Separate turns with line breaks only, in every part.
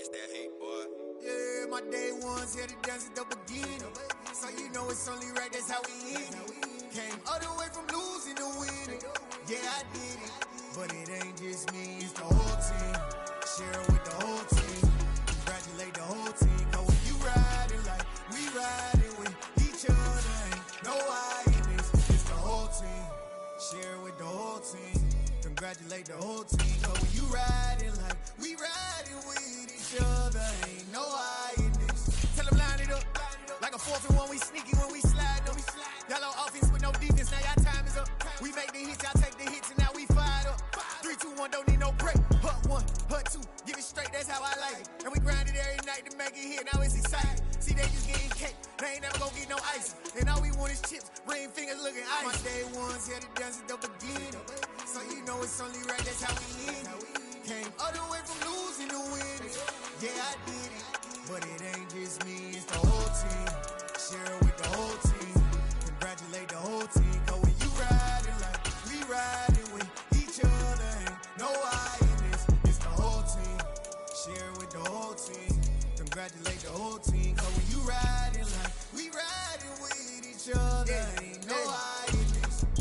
It's that hate, boy.
Yeah, my day ones here to dance at the beginning. So you know it's only right, that's how we end it. Came all the way from losing to winning. Yeah, I did it. But it ain't just me, it's the whole team. Share it with the whole team. Congratulate the whole team. Cause when you riding like we riding with each other, ain't no hiding. It's the whole team. Share it with the whole team. Congratulate the whole team. Cause when you riding like we riding with each other, ain't no hiding. Tell them line it up. Like a 4th and 1, we sneaky when we slide them. Y'all on offense with no defense, now y'all time is up. We make the hits, y'all take the hits, and now we fired up. 3, 2, 1, don't need no break. Hut 1, hut 2, give it straight, that's how I like it. And we grind it every night to make it hit, now it's exciting. See, they just getting cake, they ain't never gonna get no ice. And all we want is chips, ring fingers looking ice. My day ones here to dance at the beginning. So you know it's only right, that's how we end it. Came all the way from losing to winning. Yeah, I did it. But it ain't just me, it's the whole team. Share it with the whole team. Congratulate the whole team. Cause when you riding like we riding with each other, ain't no hiding. It's the whole team. Share it with the whole team. Congratulate the whole team. Cause when you riding like we riding with each other, ain't no hiding.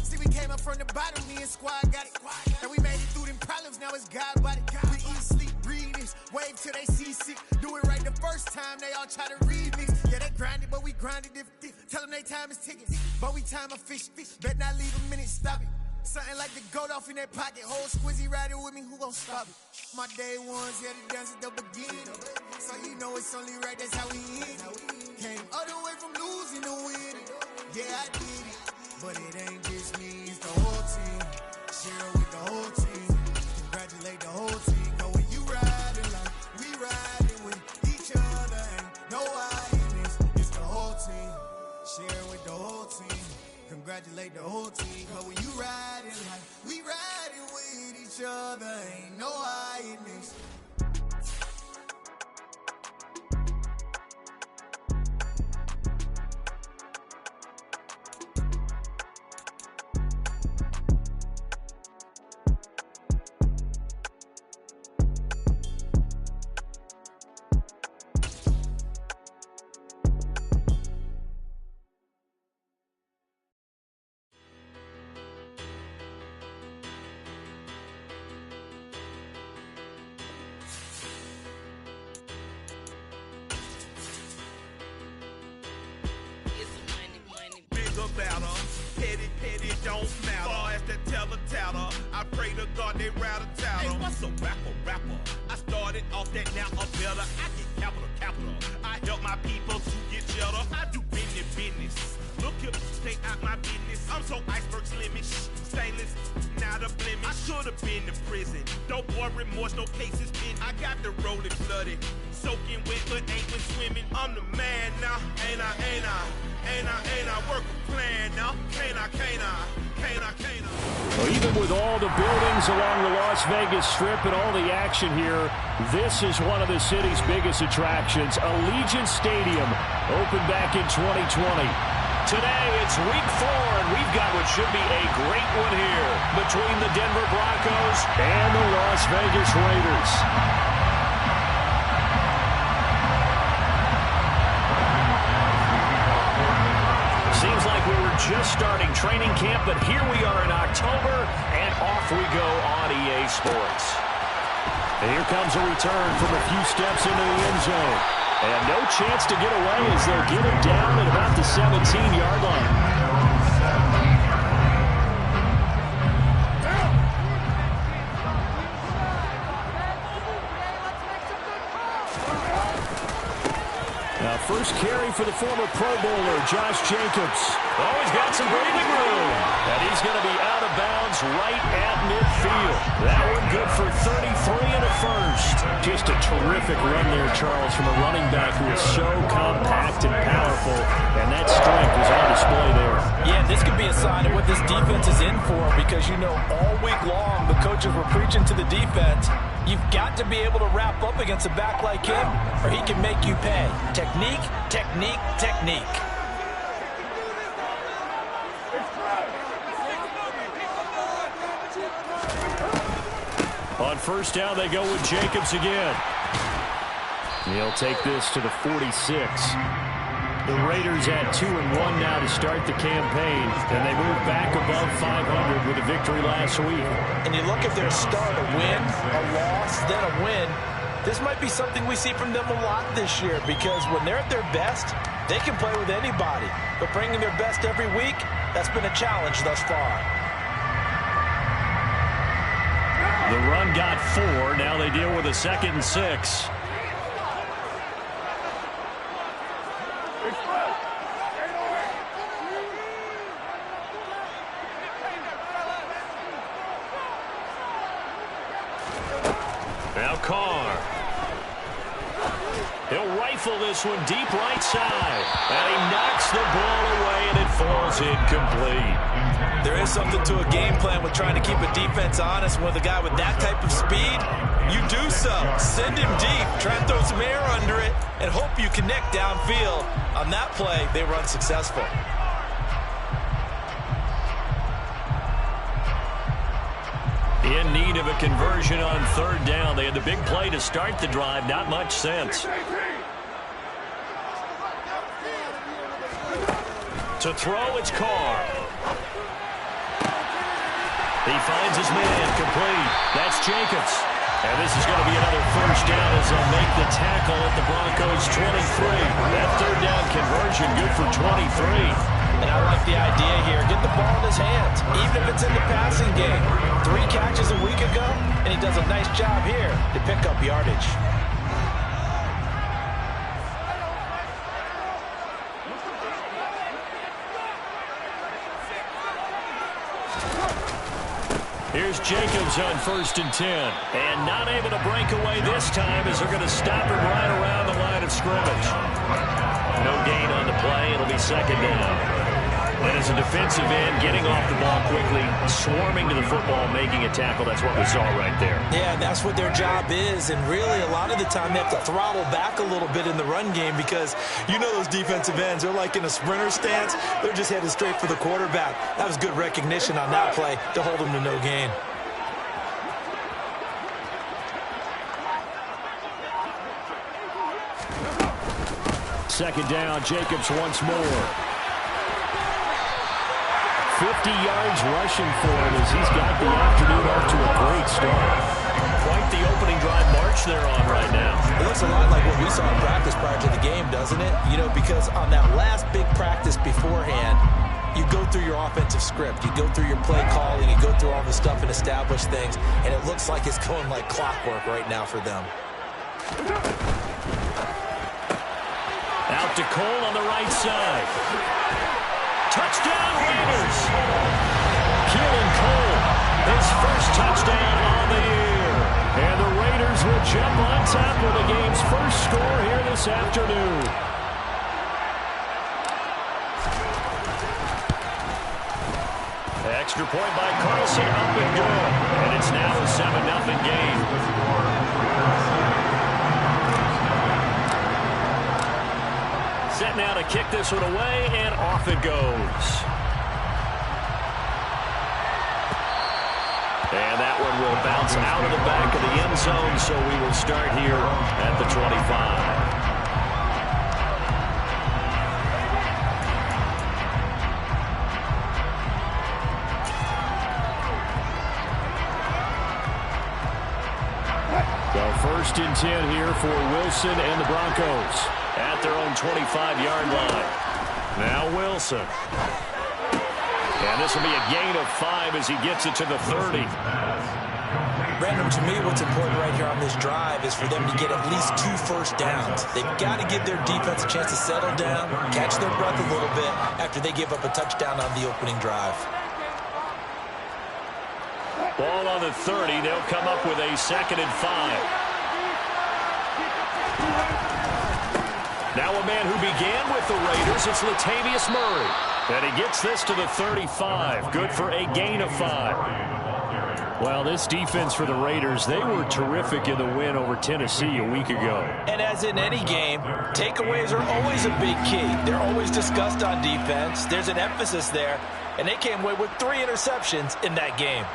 See, we came up from the bottom, me and squad got it. And we made it through them problems, now it's God body. We eat, sleep, breathe this, wave till they seasick. Do it right the first time, they all try to remix. Yeah, they grinded, but we grinded different. Tell them they time is ticking, but we time a fish. Bet not leave a minute, stop it. Something like the goat off in that pocket. Whole squizzy riding with me, who gon' stop it? My day ones here to dance at the beginning. So you know it's only right, that's how we end it. Came all the way from losing to winning. Yeah, I did it. But it ain't just me, it's the whole team. Share it with the whole team. Congratulate the whole team. Cause when you riding like we riding with each other, ain't no hiding. It's the whole team. Share it with the whole team. Congratulate the whole team. Cause when you riding like we riding with each other, ain't no hiding.
Petty don't matter. Far as the teller, I pray to God they rattle tattle. Hey, what's a rapper? I started off that, now I'm better. I get capital. I help my people to get cheddar. I do business. Look here, stay out my business. I'm so iceberg slimish, stainless, not a blemish. I should've been to prison. Don't boy remorse, no cases pinned. I got the rolling flooded, soaking wet, but ain't been swimming. I'm the man now, ain't I? Work a plan now, can't I?
Well, even with all the buildings along the Las Vegas Strip and all the action here, this is one of the city's biggest attractions. Allegiant Stadium opened back in 2020. Today, it's week 4, and we've got what should be a great one here between the Denver Broncos and the Las Vegas Raiders. Seems like we were just starting training camp, but here we are in October, and off we go on EA Sports. And here comes a return from a few steps into the end zone. And no chance to get away as they'll get him down at about the 17-yard line. Now first carry for the former Pro Bowler, Josh Jacobs. Oh, he's got some breathing room. And he's going to be out of bounds right at midfield. That one good for 33 and a first. Just a terrific run there, Charles, from a running back who is so compact and powerful. And that strength was on display there.
Yeah, this could be a sign of what this defense is in for, because you know all week long the coaches were preaching to the defense, you've got to be able to wrap up against a back like him, or he can make you pay. Technique, technique, technique. On first down, they go with Jacobs again.
He'll take this to the 46. The Raiders at 2-1 now to start the campaign, and they move back above 500 with a victory last week.
And you look at their start, a win, a loss, then a win. This might be something we see from them a lot this year, because when they're at their best, they can play with anybody. But bringing their best every week, that's been a challenge thus far.
The run got 4. Now they deal with a 2nd and 6. Now Carr. He'll rifle this one deep right side. And he knocks the ball away, and it falls incomplete.
There is something to a game plan with trying to keep a defense honest. With a guy with that type of speed, you do so. Send him deep, try and throw some air under it, and hope you connect downfield. On that play, they run successful.
In need of a conversion on 3rd down. They had the big play to start the drive. Not much sense. To throw, it's Carr. He finds his man, complete. That's Jacobs. And this is going to be another 1st down as they'll make the tackle at the Broncos' 23. That 3rd down conversion good for 23.
And I like the idea here. Get the ball in his hands, even if it's in the passing game. 3 catches a week ago, and he does a nice job here to pick up yardage.
Here's Jacobs on 1st and 10. And not able to break away this time as they're going to stop him right around the line of scrimmage. No gain on the play. It'll be 2nd down. And as a defensive end, getting off the ball quickly, swarming to the football, making a tackle, that's what we saw right there.
Yeah, that's what their job is. And really, a lot of the time, they have to throttle back a little bit in the run game because you know those defensive ends, they're like in a sprinter stance. They're just headed straight for the quarterback. That was good recognition on that play to hold them to no gain.
Second down, Jacobs once more. 50 yards rushing for him as he's got the afternoon off to a great start. Quite the opening drive march they're on right now.
It looks a lot like what we saw in practice prior to the game, doesn't it? You know, because on that last big practice beforehand, you go through your offensive script. You go through your play calling. You go through all the stuff and establish things. And it looks like it's going like clockwork right now for them.
Out to Cole on the right side. Touchdown, Raiders! Keelan Cole, his first touchdown on the year. And the Raiders will jump on top of the game's first score here this afternoon. Extra point by Carlson, up and good. And it's now a 7-0 game. Set now to kick this one away, and off it goes. And that one will bounce out of the back of the end zone, so we will start here at the 25. So 1st and 10 here for Wilson and the Broncos at their own 25-yard line. Now Wilson. And this will be a gain of 5 as he gets it to the 30.
Brandon, to me, what's important right here on this drive is for them to get at least 2 first downs. They've got to give their defense a chance to settle down, catch their breath a little bit after they give up a touchdown on the opening drive.
Ball on the 30. They'll come up with a 2nd and 5. Now a man who began with the Raiders, it's Latavius Murray. And he gets this to the 35. Good for a gain of 5. Well, this defense for the Raiders, they were terrific in the win over Tennessee a week ago.
And as in any game, takeaways are always a big key. They're always discussed on defense. There's an emphasis there. And they came away with 3 interceptions in that game.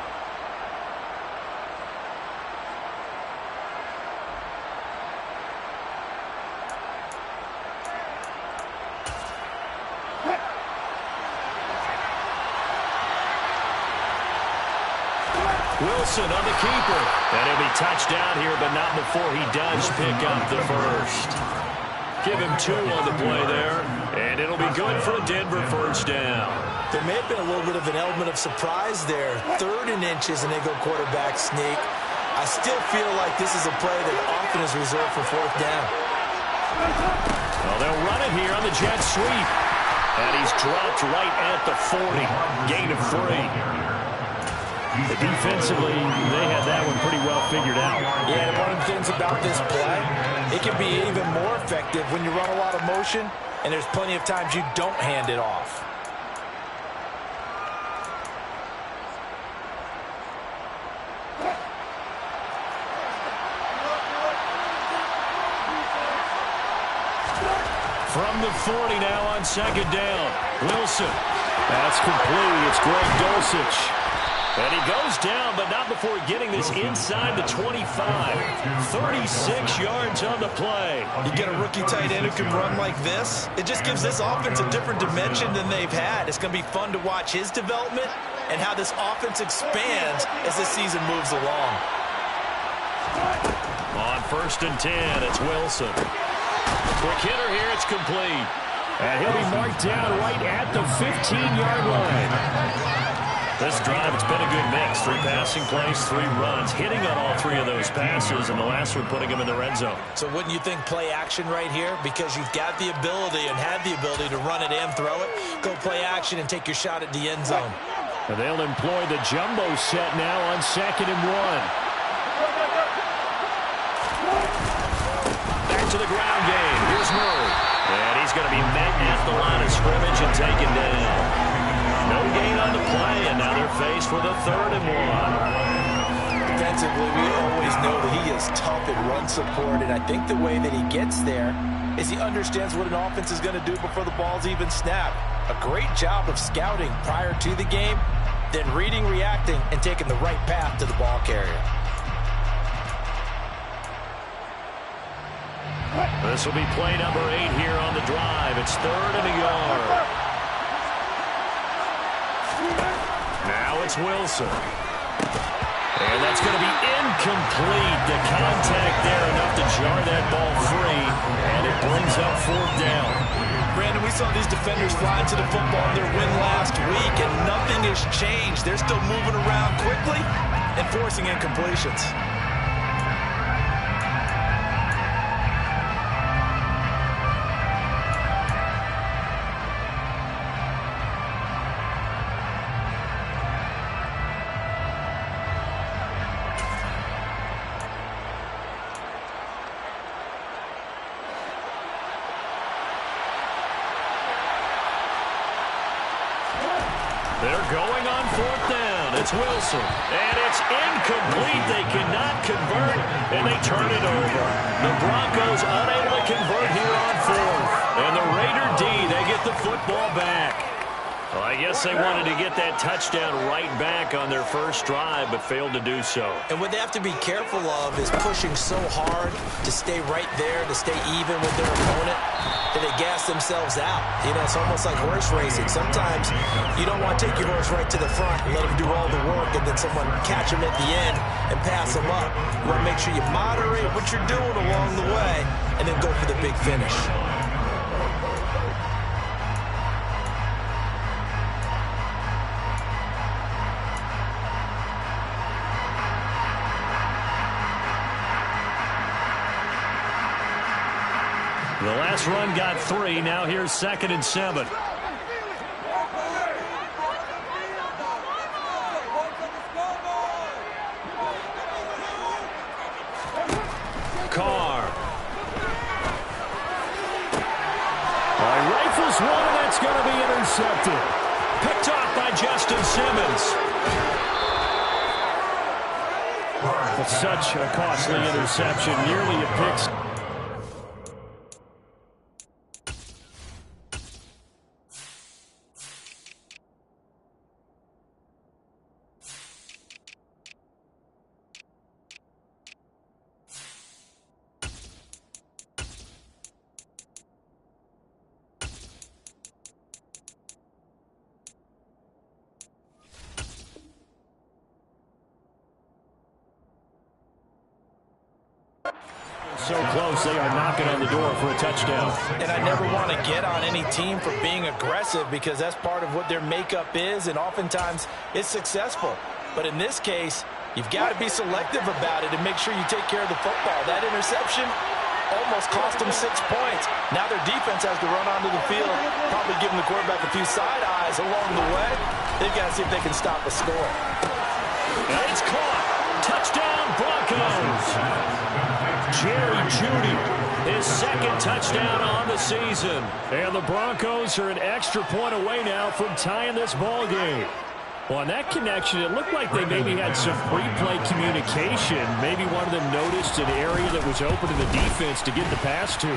Wilson on the keeper. And he'll be touched down here, but not before he does pick up the first. Give him 2 on the play there, and it'll be good for a Denver first down.
There may have been a little bit of an element of surprise there. 3rd and inches, and they go quarterback sneak. I still feel like this is a play that often is reserved for 4th down.
Well, they'll run it here on the jet sweep. And he's dropped right at the 40. Gain of 3. But defensively, they had that one pretty well figured out.
Yeah, one of the things about this play, it can be even more effective when you run a lot of motion, and there's plenty of times you don't hand it off.
From the 40 now on 2nd down. Wilson. That's complete. It's Greg Dulcich. And he goes down, but not before getting this inside the 25. 36 yards on the play.
You get a rookie tight end who can run like this, it just gives this offense a different dimension than they've had. It's going to be fun to watch his development and how this offense expands as this season moves along.
On 1st and 10, it's Wilson. Quick hitter here, it's complete. And he'll be marked down right at the 15-yard line. This drive, it's been a good mix. 3 passing plays, 3 runs, hitting on all 3 of those passes, and the last one putting him in the red zone.
So wouldn't you think play action right here? Because you've got the ability and had the ability to run it and throw it. Go play action and take your shot at the end zone.
And they'll employ the jumbo set now on 2nd and 1. Back to the ground game. Here's Murray. And he's going to be met at the line of scrimmage and taken down. No gain on the play, and now they're faced with a 3rd and 1.
Defensively, we always know that he is tough at run support, and I think the way that he gets there is he understands what an offense is going to do before the ball's even snapped. A great job of scouting prior to the game, then reading, reacting, and taking the right path to the ball carrier.
This will be play number 8 here on the drive. It's 3rd and a yard. Now it's Wilson. And that's going to be incomplete. The contact there enough to jar that ball free. And it brings up 4th down.
Brandon, we saw these defenders fly into the football in their win last week, and nothing has changed. They're still moving around quickly and forcing incompletions.
They're going on 4th down. It's Wilson. And it's incomplete. They cannot convert, and they turn it over. The Broncos unable to convert here on 4th. And the Raider D, they get the football back. Well, I guess they wanted to get that touchdown right back on their first drive, but failed to do so.
And what they have to be careful of is pushing so hard to stay right there, to stay even with their opponent, that they gas themselves out. You know, it's almost like horse racing. Sometimes you don't want to take your horse right to the front and let him do all the work, and then someone catch him at the end and pass him up. You want to make sure you moderate what you're doing along the way and then go for the big finish.
The last run got 3. Now here's 2nd and 7. Carr. Rifles one, and that's going to be intercepted. Picked off by Justin Simmons. That's such a costly interception. Nearly a pick. So close, they are knocking on the door for a touchdown.
And I never want to get on any team for being aggressive because that's part of what their makeup is, and oftentimes it's successful. But in this case, you've got to be selective about it and make sure you take care of the football. That interception almost cost them 6 points. Now their defense has to run onto the field, probably giving the quarterback a few side eyes along the way. They've got to see if they can stop a score.
And it's caught. Touchdown, Broncos. Jerry Jeudy, his second touchdown on the season. And the Broncos are an extra point away now from tying this ball game. Well, on that connection, it looked like they maybe had some pre-play communication. Maybe one of them noticed an area that was open to the defense to get the pass to.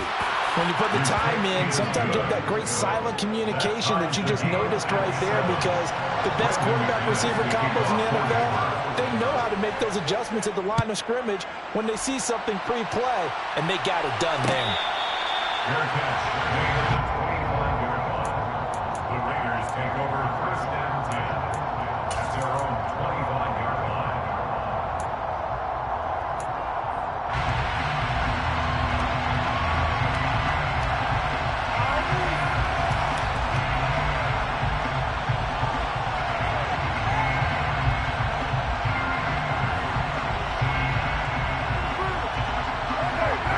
When you put the time in, sometimes you have that great silent communication that you just noticed right there, because the best quarterback-receiver combos in the NFL, they know how to make those adjustments at the line of scrimmage when they see something pre-play, and they got it done there.
The Raiders take over first down 10 at their own 25-yard line.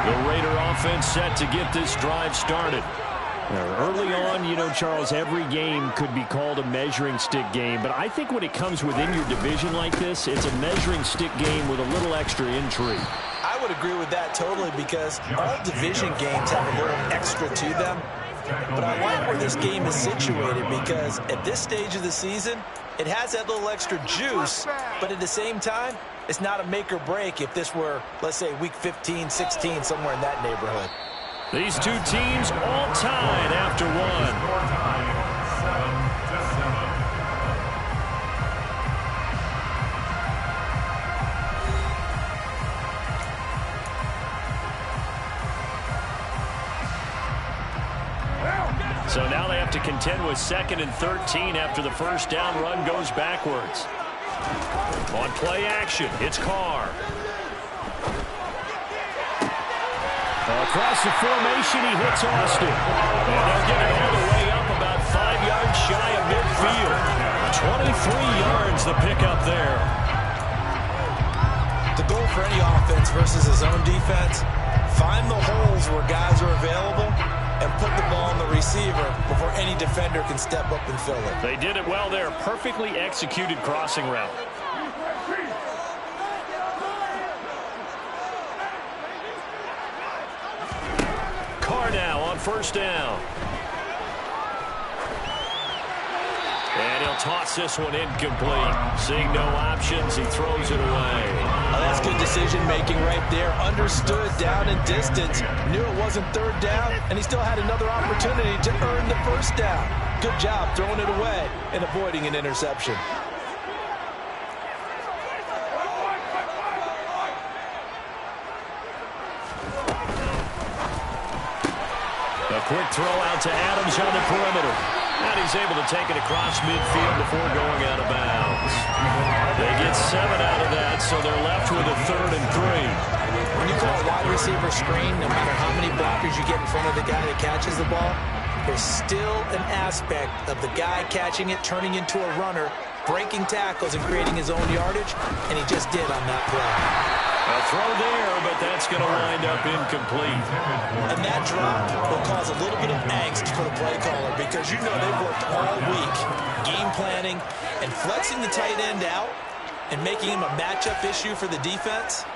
The Raider offense set to get this drive started. Early on, you know, Charles, every game could be called a measuring stick game, but I think when it comes within your division like this, it's a measuring stick game with a little extra intrigue.
I would agree with that totally, because all division games have a little extra to them. But I like where this game is situated, because at this stage of the season, it has that little extra juice, but at the same time, it's not a make or break if this were, let's say, week 15, 16, somewhere in that neighborhood.
These two teams all tied after one. So now they have to contend with 2nd and 13 after the first down run goes backwards. On play action, it's Carr. Across the formation, he hits Austin. And they'll get it all the way up about 5 yards shy of midfield. 23 yards the pickup there.
The goal for any offense versus his own defense, find the holes where guys are available and put the ball on the receiver before any defender can step up and fill it.
They did it well there. Perfectly executed crossing route. Carr now on first down. And he'll toss this one incomplete. Seeing no options, he throws it away.
Oh, that's good decision-making right there. Understood down and distance. Knew it wasn't third down, and he still had another opportunity to earn the first down. Good job throwing it away and avoiding an interception.
A quick throw out to Adams on the perimeter. And he's able to take it across midfield before going out of bounds. They get 7 out of that, so they're left with a 3rd and 3.
When you call a wide receiver screen, no matter how many blockers you get in front of the guy that catches the ball, there's still an aspect of the guy catching it, turning into a runner, breaking tackles and creating his own yardage, and he just did on that play.
A throw there, but that's going to wind up incomplete.
And that drop will cause a little bit of angst for the play caller, because you know they've worked all week game planning and flexing the tight end out and making him a matchup issue for the defense.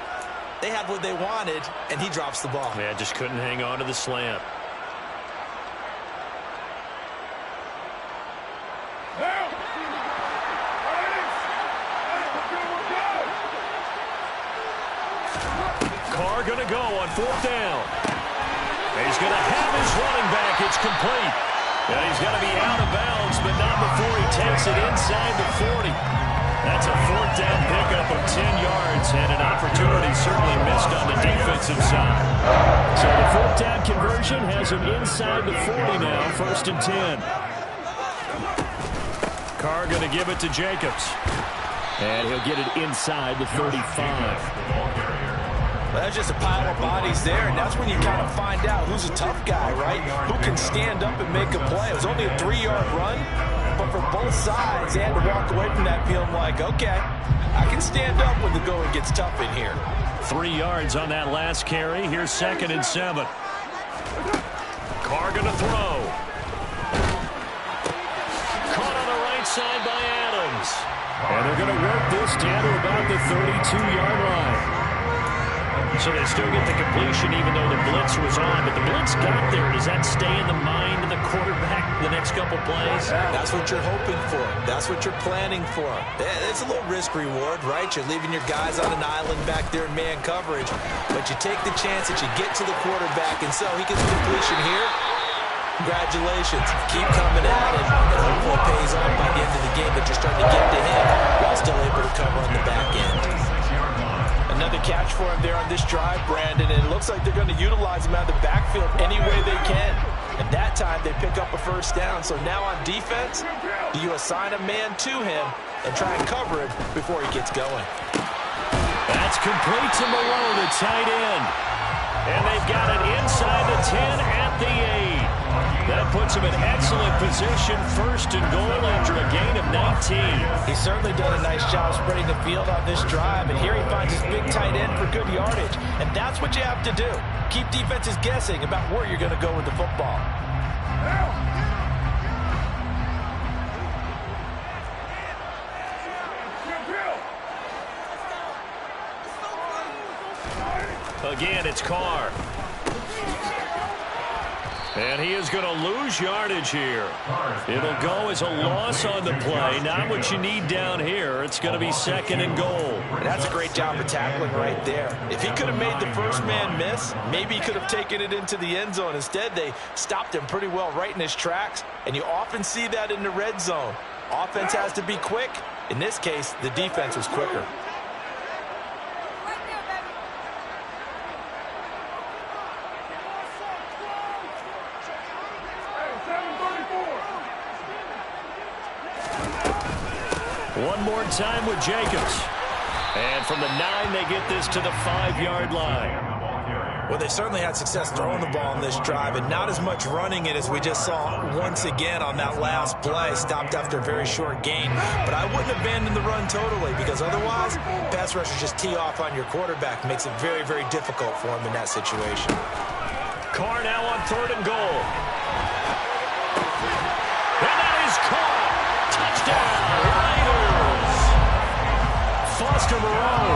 They had what they wanted, and he drops the ball.
Yeah, just couldn't hang on to the slant. Carr going to go on 4th down. He's going to have his running back. It's complete. And he's going to be out of bounds, but not before he takes it inside the 40. That's a 4th down pickup of 10 yards, and an opportunity certainly missed on the defensive side. So the 4th down conversion has him inside the 40 now, 1st and 10. Carr going to give it to Jacobs. And he'll get it inside the 35.
Well, that's just a pile of bodies there, and that's when you kind of find out who's a tough guy, right? Who can stand up and make a play. It was only a 3-yard run, but for both sides, they had to walk away from that feeling like, okay, I can stand up when the going gets tough in here.
3 yards on that last carry. Here's 2nd and 7. Carr gonna throw. Caught on the right side by Adams. And they're going to work this down to about the 32-yard line. So they still get the completion even though the blitz was on. But the blitz got there. Does that stay in the mind of the quarterback the next couple plays?
That's what you're hoping for. That's what you're planning for. It's a little risk-reward, right? You're leaving your guys on an island back there in man coverage. But you take the chance that you get to the quarterback. And so he gets a completion here. Congratulations. Keep coming at him. And hopefully it pays off by the end of the game that you're starting to get to him while still able to cover on the back end. Another catch for him there on this drive, Brandon, and it looks like they're going to utilize him out of the backfield any way they can. And that time, they pick up a first down. So now on defense, do you assign a man to him and try and cover him before he gets going?
That's complete to Malone, the tight end. And they've got it inside the 10 at the 8. That puts him in excellent position, 1st and goal after a gain of 19.
He's certainly done a nice job spreading the field on this drive, and here he finds his big tight end for good yardage. And that's what you have to do. Keep defenses guessing about where you're going to go with the football.
Again, it's Carr. And he is going to lose yardage here. It'll go as a loss on the play. Not what you need down here. It's going to be 2nd and goal.
That's a great job of tackling right there. If he could have made the first man miss, maybe he could have taken it into the end zone. Instead, they stopped him pretty well right in his tracks, and you often see that in the red zone. Offense has to be quick. In this case, the defense was quicker.
One more time with Jacobs. And from the 9, they get this to the 5-yard line.
Well, they certainly had success throwing the ball on this drive, and not as much running it as we just saw once again on that last play. Stopped after a very short gain. But I wouldn't abandon the run totally, because otherwise, pass rushers just tee off on your quarterback. Makes it very, very difficult for him in that situation.
Carr now on 3rd and goal. And that is caught. Touchdown, Raiders. Foster Moreau,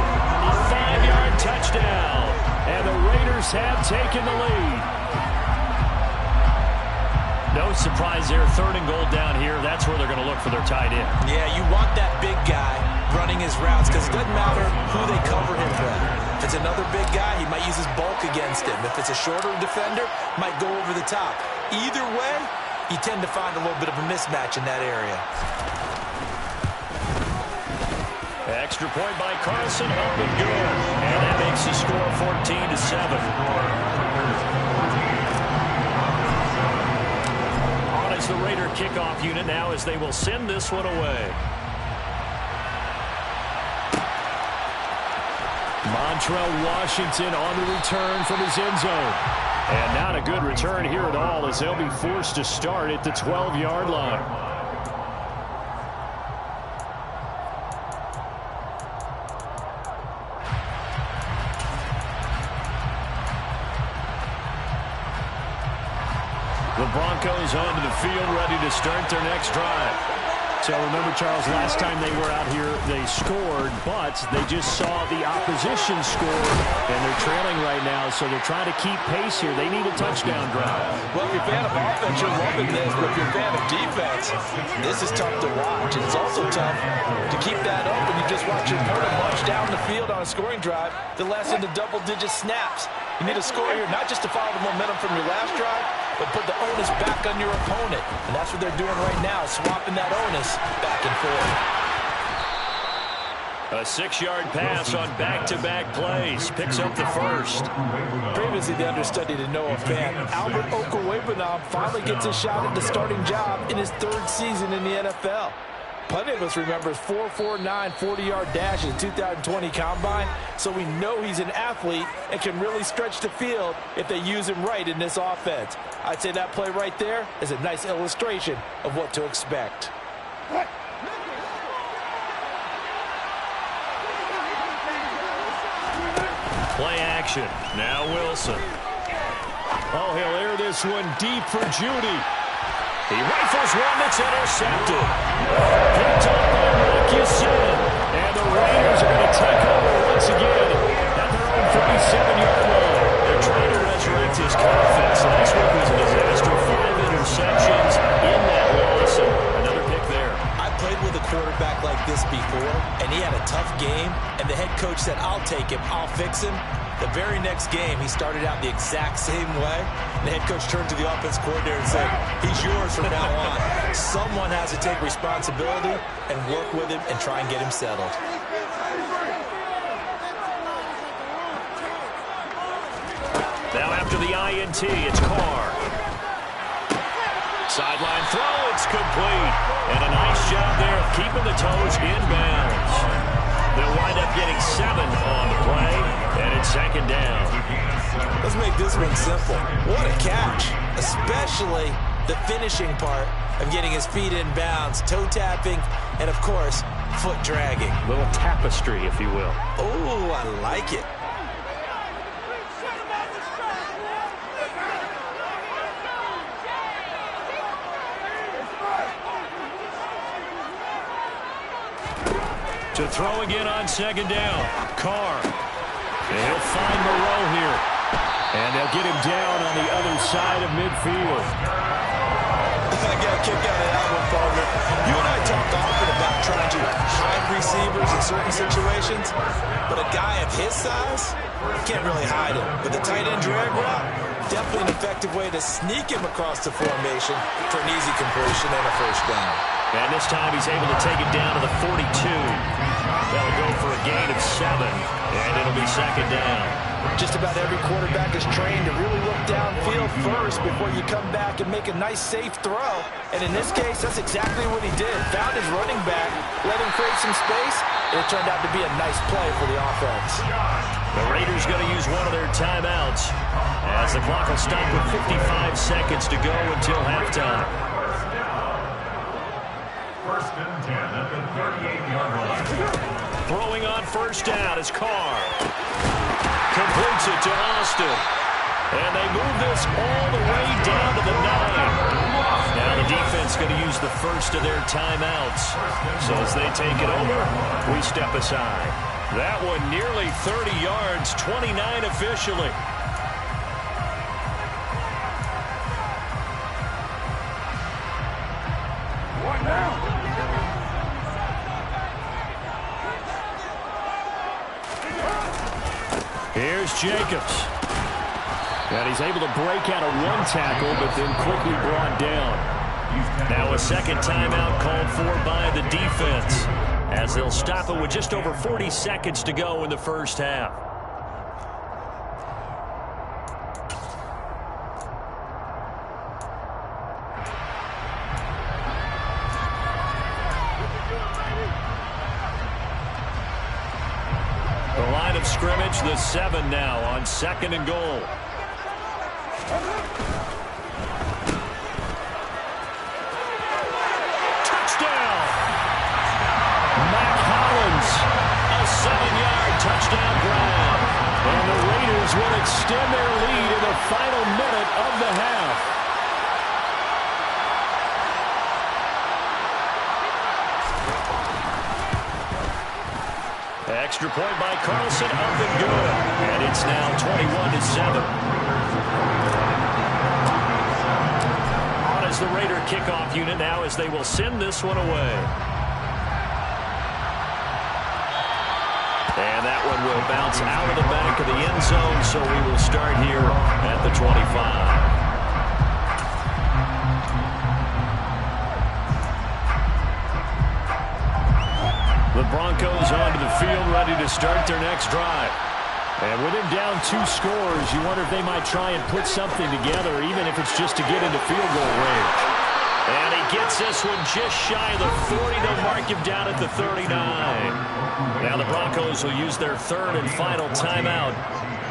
a 5-yard touchdown. And the Raiders have taken the lead. No surprise there. 3rd and goal down here. That's where they're going to look for their tight end.
Yeah, you want that big guy running his routes because it doesn't matter who they cover him with. If it's another big guy, he might use his bulk against him. If it's a shorter defender, might go over the top. Either way, you tend to find a little bit of a mismatch in that area.
Extra point by Carson, up and good. And that makes the score 14-7. On as the Raider kickoff unit now as they will send this one away. Montrell Washington on the return from his end zone. And not a good return here at all as they'll be forced to start at the 12-yard line. The Broncos onto the field, ready to start their next drive. So remember, Charles, last time they were out here, they scored, but they just saw the opposition score, and they're trailing right now, so they're trying to keep pace here. They need a touchdown drive.
Well, if you're a fan of offense, you're loving this, but if you're a fan of defense, this is tough to watch. And it's also tough to keep that up when you just watch your opponent march down the field on a scoring drive to less than the double-digit snaps. You need a score here, not just to follow the momentum from your last drive, but put the onus back on your opponent. And that's what they're doing right now, swapping that onus back and forth.
A 6-yard pass on back-to-back plays. Picks up the first.
Previously the understudy to Noah Fant, Albert Okwuegbunam finally gets a shot at the starting job in his 3rd season in the NFL. Plenty of us remember his 4.49 40-yard dash in the 2020 Combine, so we know he's an athlete and can really stretch the field if they use him right in this offense. I'd say that play right there is a nice illustration of what to expect.
Play action. Now Wilson. Oh, he'll air this one deep for Judy. He rifles one that's intercepted. Picked up by Marcusson. And the Raiders are going to take over once again at their own 37-yard line. They're trying to resurrect his confidence. Last week was a disaster. 5 interceptions in that loss. And another pick there.
I played with a quarterback like this before, and he had a tough game, and the head coach said, I'll take him, I'll fix him. The very next game, he started out the exact same way. The head coach turned to the offense coordinator and said, he's yours from now on. Someone has to take responsibility and work with him and try and get him settled.
Now after the INT, it's Carr. Sideline throw, it's complete. And a nice job there of keeping the toes in bounds. They'll wind up getting 7 on the play, and it's second down.
Let's make this one simple. What a catch, especially the finishing part of getting his feet in bounds, toe tapping, and of course, foot dragging.
A little tapestry, if you will.
Oh, I like it.
To throw again on second down. Carr. And he'll find Moreau here. And they'll get him down on the other side of midfield.
I got a kick out of that one, partner. You and I talked often about trying to hide receivers in certain situations, but a guy of his size can't really hide him. But the tight end drag route, definitely an effective way to sneak him across the formation for an easy completion and a first down.
And this time he's able to take it down to the 42. That'll go for a gain of 7, and it'll be second down.
Just about every quarterback is trained to really look downfield first before you come back and make a nice, safe throw. And in this case, that's exactly what he did. Found his running back, let him create some space, and it turned out to be a nice play for the offense.
The Raiders going to use one of their timeouts as the clock will stop with 55 seconds to go until halftime.
First and 10 at the 38-yard line.
Throwing on first down is Carr. Completes it to Austin. And they move this all the way down to the 9. Now the defense going to use the first of their timeouts. So as they take it over, we step aside. That one nearly 30 yards, 29 officially.
One down.
Here's Jacobs. And he's able to break out of one tackle, but then quickly brought down. Now a second timeout called for by the defense, as they'll stop it with just over 40 seconds to go in the first half. The line of scrimmage, the 7 now on second and goal. Touchdown! Mac Hollins, a 7-yard touchdown grab. And the Raiders will extend their lead in the final minute of the half. Extra point by Carlson, up and good. And it's now 21-7. On as the Raider kickoff unit now as they will send this one away. And that one will bounce out of the back of the end zone, so we will start here at the 25. The Broncos onto the field, ready to start their next drive. And with him down 2 scores, you wonder if they might try and put something together, even if it's just to get into field goal range. And he gets this one just shy of the 40. They'll mark him down at the 39. Now the Broncos will use their third and final timeout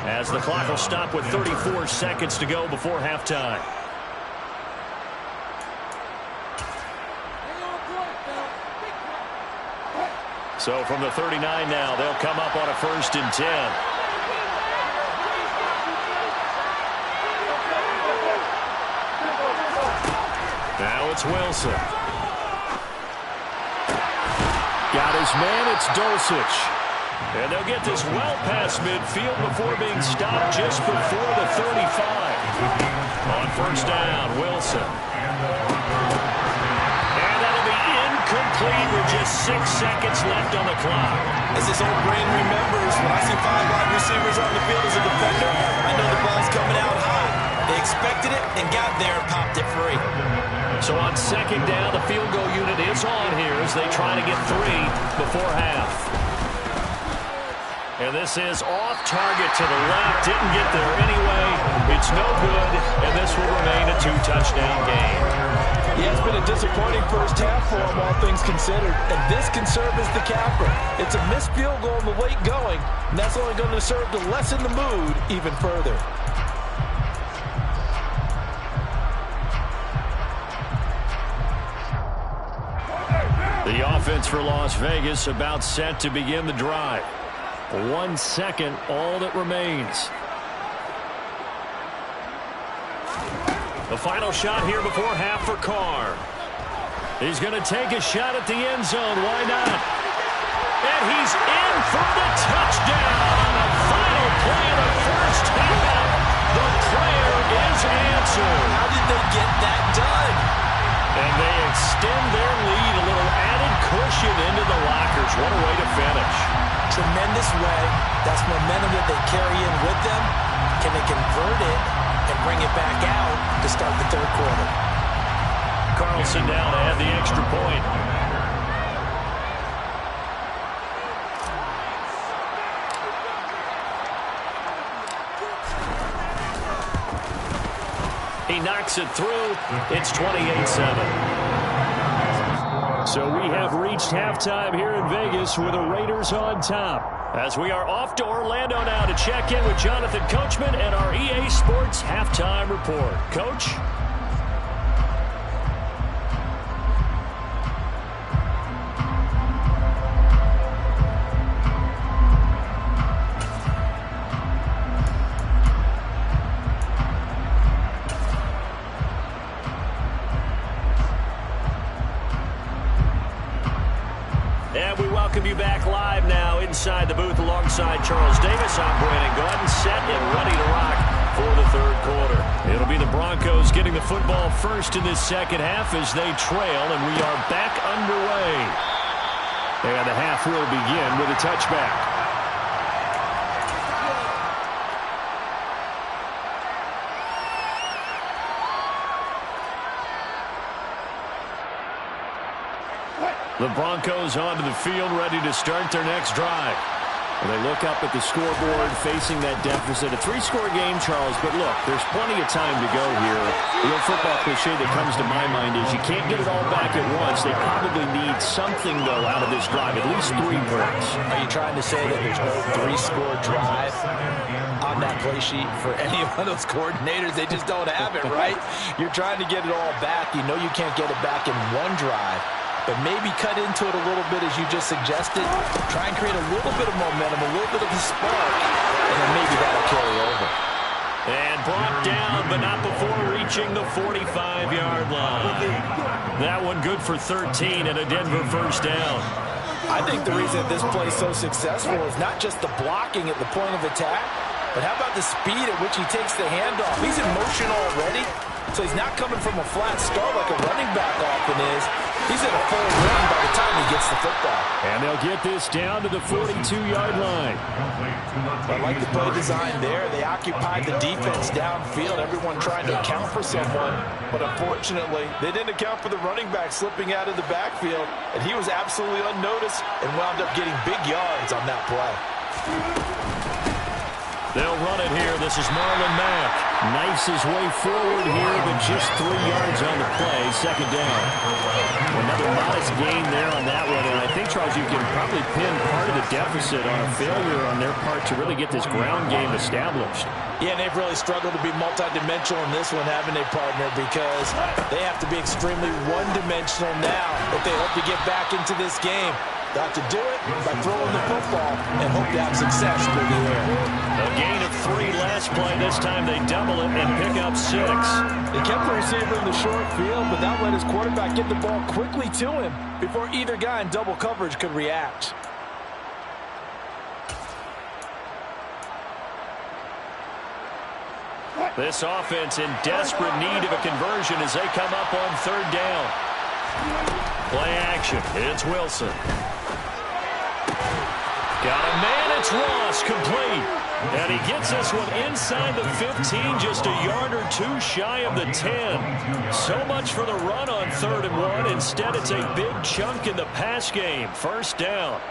as the clock will stop with 34 seconds to go before halftime. So from the 39 now, they'll come up on a 1st and 10. Now it's Wilson. Got his man, it's Dulcich. And they'll get this well past midfield before being stopped just before the 35. On 1st down, Wilson. And that'll be incomplete with just 6 seconds left on the clock.
As this old brain remembers, when I see 5 wide receivers on the field as a defender, I know the ball's coming out high. They expected it and got there and popped it free.
So on 2nd down, the field goal unit is on here as they try to get 3 before half. And this is off target to the left. Didn't get there anyway. It's no good, and this will remain a 2-touchdown game.
Yeah, it's been a disappointing first half for him, all things considered. And this can serve as the capper. It's a missed field goal in the late going, and that's only going to serve to lessen the mood even further.
The offense for Las Vegas about set to begin the drive. 1 second, all that remains. The final shot here before half for Carr. He's going to take a shot at the end zone. Why not? And he's in for the touchdown on the final play of the first half. The prayer is answered.
How did they get that done?
And they extend their lead, a little added cushion into the lockers. What a way to finish.
Tremendous way. That's momentum that they carry in with them. Can they convert it and bring it back out to start the 3rd quarter?
Carlson down to add the extra point. He knocks it through. It's 28-7. So we have reached halftime here in Vegas with the Raiders on top. As we are off to Orlando now to check in with Jonathan Coachman and our EA Sports Halftime Report. Coach? And we welcome you back live now inside the booth alongside Charles Davis. I'm Brandon Gordon, set and ready to rock for the 3rd quarter. It'll be the Broncos getting the football first in this 2nd half as they trail, and we are back underway. And the half will begin with a touchback. The Broncos onto the field, ready to start their next drive. They look up at the scoreboard, facing that deficit. A 3-score game, Charles, but look, there's plenty of time to go here. The old football cliche that comes to my mind is you can't get it all back at once. They probably need something, though, out of this drive, at least 3 points.
Are you trying to say that there's no 3-score drive on that play sheet for any one of those coordinators? They just don't have it, right? You're trying to get it all back. You know you can't get it back in one drive. But maybe cut into it a little bit, as you just suggested. Try and create a little bit of momentum, a little bit of a spark, and then maybe that'll carry over.
And brought down, but not before reaching the 45-yard line. That one good for 13 and a Denver 1st down.
I think the reason this play is so successful is not just the blocking at the point of attack, but how about the speed at which he takes the handoff? He's in motion already, so he's not coming from a flat start like a running back often is. He's at a full run by the time he gets the football.
And they'll get this down to the 42-yard line.
I like the play design there. They occupied the defense downfield, everyone trying to account for someone. But unfortunately, they didn't account for the running back slipping out of the backfield. And he was absolutely unnoticed and wound up getting big yards on that play.
They'll run it here. This is Marlon Mack. Knifes his way forward here, but just 3 yards on the play. Second down. Another modest gain there on that one. And I think, Charles, you can probably pin part of the deficit on a failure on their part to really get this ground game established.
Yeah, they've really struggled to be multidimensional in this one, haven't they, partner? Because they have to be extremely one-dimensional now if they hope to get back into this game. Got to do it by throwing the football and hope to have success through the air.
A gain of 3 last play. This time they double it and pick up 6.
They kept the receiver in the short field, but that let his quarterback get the ball quickly to him before either guy in double coverage could react.
This offense in desperate need of a conversion as they come up on 3rd down. Play action. It's Wilson. Got a man. It's Ross, complete. And he gets this one inside the 15, just a yard or 2 shy of the 10. So much for the run on 3rd and 1. Instead, it's a big chunk in the pass game. 1st down.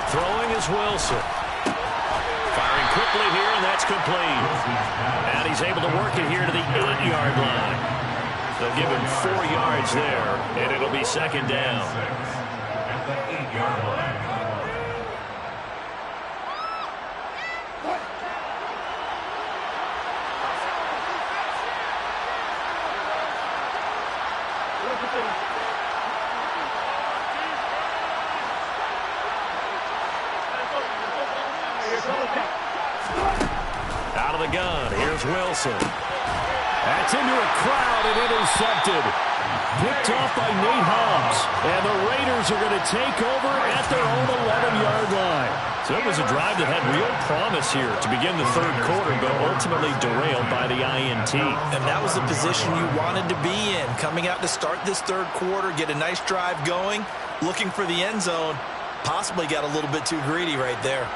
Throwing is Wilson. Firing quickly here, and that's complete. And he's able to work it here to the 8-yard line. They'll give him 4 yards there, and it'll be 2nd down.
At the 8-yard line.
Out of the gun, here's Wilson. That's into a crowd and intercepted. Picked off by Nate Hobbs. And the Raiders are going to take over at their own 11-yard line. So it was a drive that had real promise here to begin the 3rd quarter, but ultimately derailed by the INT.
And that was the position you wanted to be in. Coming out to start this 3rd quarter, get a nice drive going, looking for the end zone. Possibly got a little bit too greedy right there.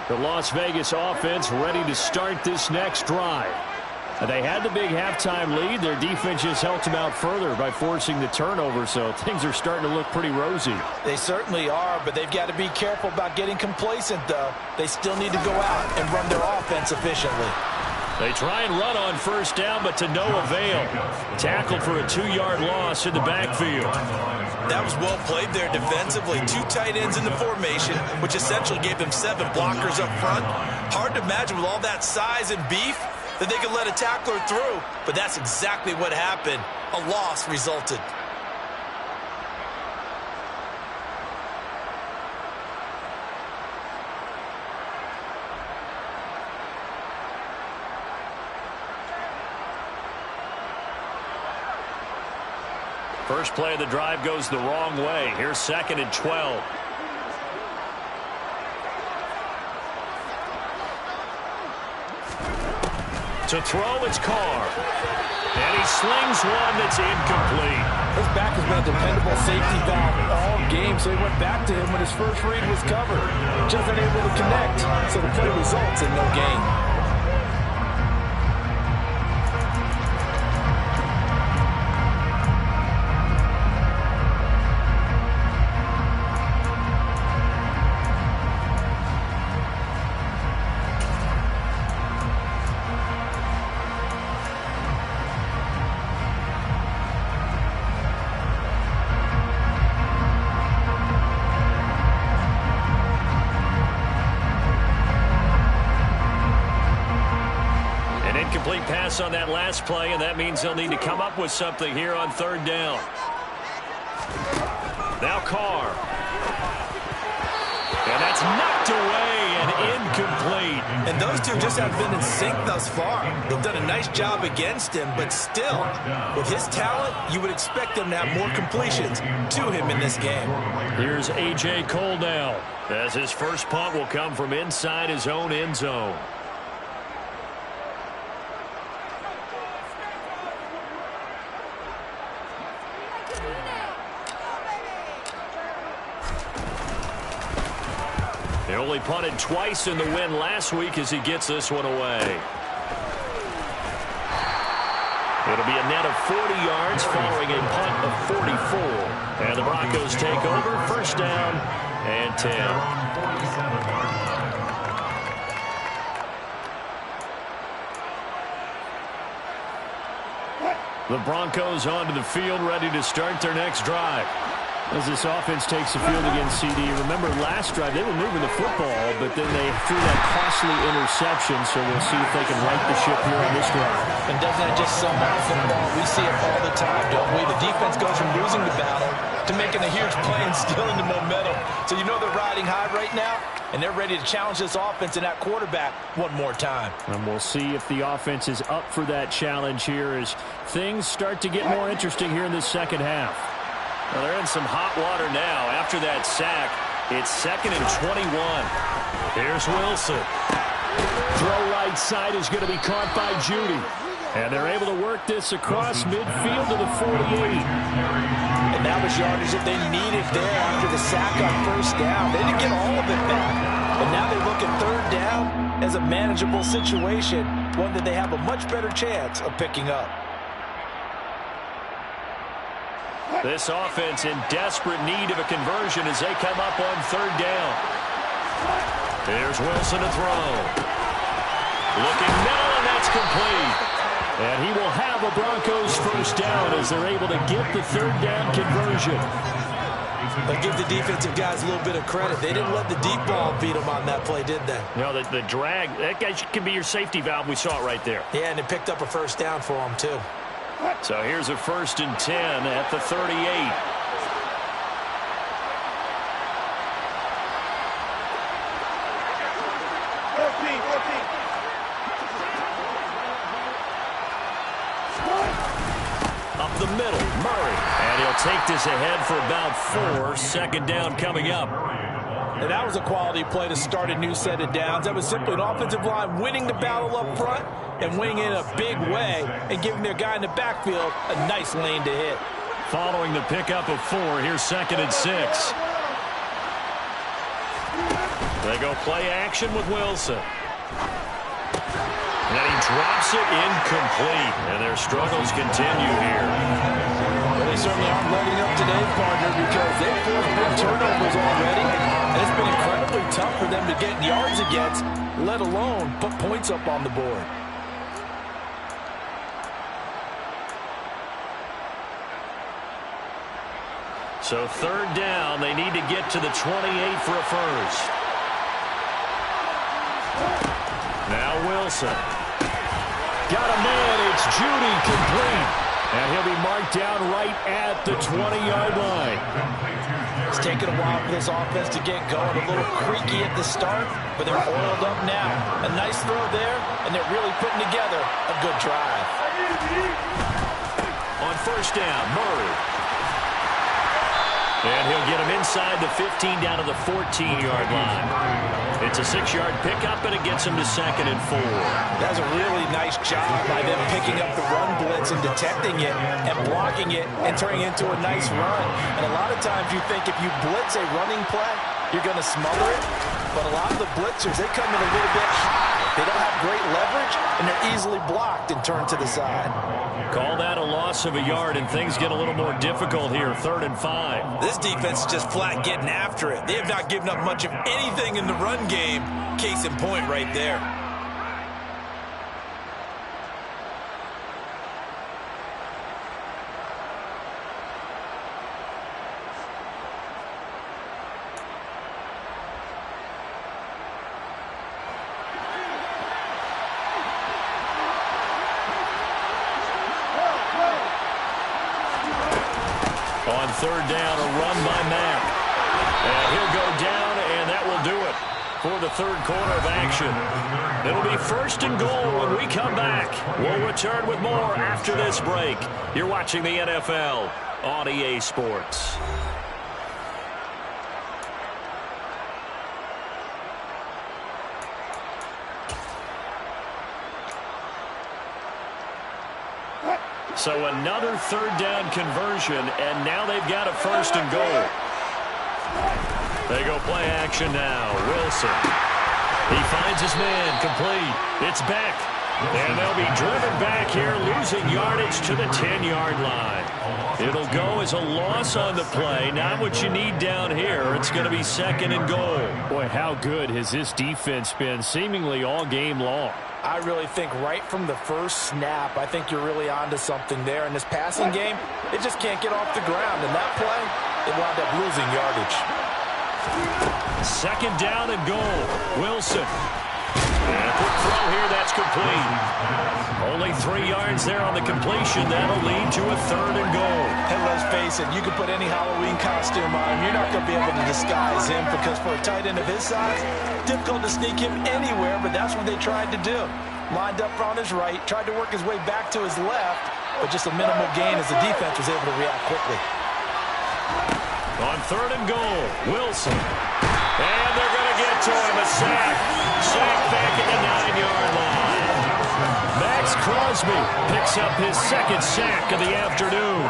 The Las Vegas offense ready to start this next drive. They had the big halftime lead. Their defense just helped them out further by forcing the turnover, so things are starting to look pretty rosy.
They certainly are, but they've got to be careful about getting complacent, though. They still need to go out and run their offense efficiently.
They try and run on 1st down, but to no avail. Tackled for a 2-yard loss in the backfield.
That was well played there defensively. 2 tight ends in the formation, which essentially gave them 7 blockers up front. Hard to imagine with all that size and beef that they could let a tackler through, but that's exactly what happened. A loss resulted.
First play of the drive goes the wrong way. Here's 2nd and 12. To throw, it's Carr. And he slings one that's incomplete.
His back has been a dependable safety valve all game, so he went back to him when his first read was covered. Just unable to connect, so the play results in no gain.
Pass on that last play, and that means they'll need to come up with something here on 3rd down. Now Carr. And that's knocked away and incomplete.
And those two just have been in sync thus far. They've done a nice job against him, but still, with his talent, you would expect him to have more completions to him in this game.
Here's A.J. Cole now, as his first punt will come from inside his own end zone. They only punted twice in the win last week as he gets this one away. It'll be a net of 40 yards following a punt of 44. And the Broncos take over, first down and 10. The Broncos onto the field, ready to start their next drive. As this offense takes the field against CD, remember last drive they were moving the football, but then they threw that costly interception, so we'll see if they can right the ship here on this drive.
And doesn't that just sum up football? We see it all the time, don't we? The defense goes from losing the battle to making a huge play and stealing the momentum. So you know they're riding high right now, and they're ready to challenge this offense and that quarterback one more time.
And we'll see if the offense is up for that challenge here as things start to get more interesting here in this second half. Well, they're in some hot water now. After that sack, it's 2nd and 21. Here's Wilson. Throw right side is going to be caught by Judy. And they're able to work this across midfield to the 48.
And that was yardage that they needed there after the sack on first down. They didn't get all of it back. But now they look at third down as a manageable situation, one that they have a much better chance of picking up.
This offense in desperate need of a conversion as they come up on third down. Here's Wilson to throw. Looking middle, and that's complete. And he will have a Broncos first down as they're able to get the third down conversion.
But give the defensive guys a little bit of credit. They didn't let the deep ball beat them on that play, did they?
No, the drag, that guy can be your safety valve. We saw it right there.
Yeah, and it picked up a first down for them, too.
So here's a 1st and 10 at the 38. Up the middle, Murray. And he'll take this ahead for about 4. Second down coming up.
And that was a quality play to start a new set of downs. That was simply an offensive line winning the battle up front and winning in a big way and giving their guy in the backfield a nice lane to hit.
Following the pickup of 4, here's 2nd and 6. They go play action with Wilson. And he drops it incomplete. And their struggles continue here.
Well, they certainly aren't letting up today, partner, because they've forced big turnovers already. And it's been incredibly tough for them to get yards against, let alone put points up on the board.
So third down, they need to get to the 28 for a first. Now Wilson. Got a man, it's Judy, complete. And he'll be marked down right at the 20-yard line.
It's taken a while for this offense to get going. A little creaky at the start, but they're oiled up now. A nice throw there, and they're really putting together a good drive.
On first down, Murray. And he'll get him inside the 15 down to the 14-yard line. It's a 6-yard pickup, and it gets him to 2nd and 4.
That's a really nice job by them picking up the run blitz and detecting it and blocking it and turning it into a nice run. And a lot of times you think if you blitz a running play, you're going to smother it. But a lot of the blitzers, they come in a little bit high. They don't have great leverage, and they're easily blocked and turned to the side.
Call that a loss of a yard, and things get a little more difficult here, 3rd and 5.
This defense is just flat getting after it. They have not given up much of anything in the run game. Case in point right there.
On third down, a run by Mack. And he'll go down, and that will do it for the third quarter of action. It'll be 1st and goal when we come back. We'll return with more after this break. You're watching the NFL on EA Sports. So another third down conversion, and now they've got a 1st and goal. They go play action now. Wilson. He finds his man, complete. It's Beck. And they'll be driven back here, losing yardage to the 10-yard line. It'll go as a loss on the play. Not what you need down here. It's going to be 2nd and goal.
Boy, how good has this defense been seemingly all game long?
I really think right from the first snap, I think you're really onto something there. In this passing game, it just can't get off the ground. And that play, it wound up losing yardage.
2nd down and goal. Wilson. And a quick throw here, that's complete. Only 3 yards there on the completion. That'll lead to a 3rd and goal.
And let's face it, you can put any Halloween costume on him. You're not going to be able to disguise him because for a tight end of his size, difficult to sneak him anywhere, but that's what they tried to do. Lined up on his right, tried to work his way back to his left, but just a minimal gain as the defense was able to react quickly.
On 3rd and goal, Wilson. And they're going to get to him, a sack. Sack back at the 9-yard line. Max Crosby picks up his 2nd sack of the afternoon.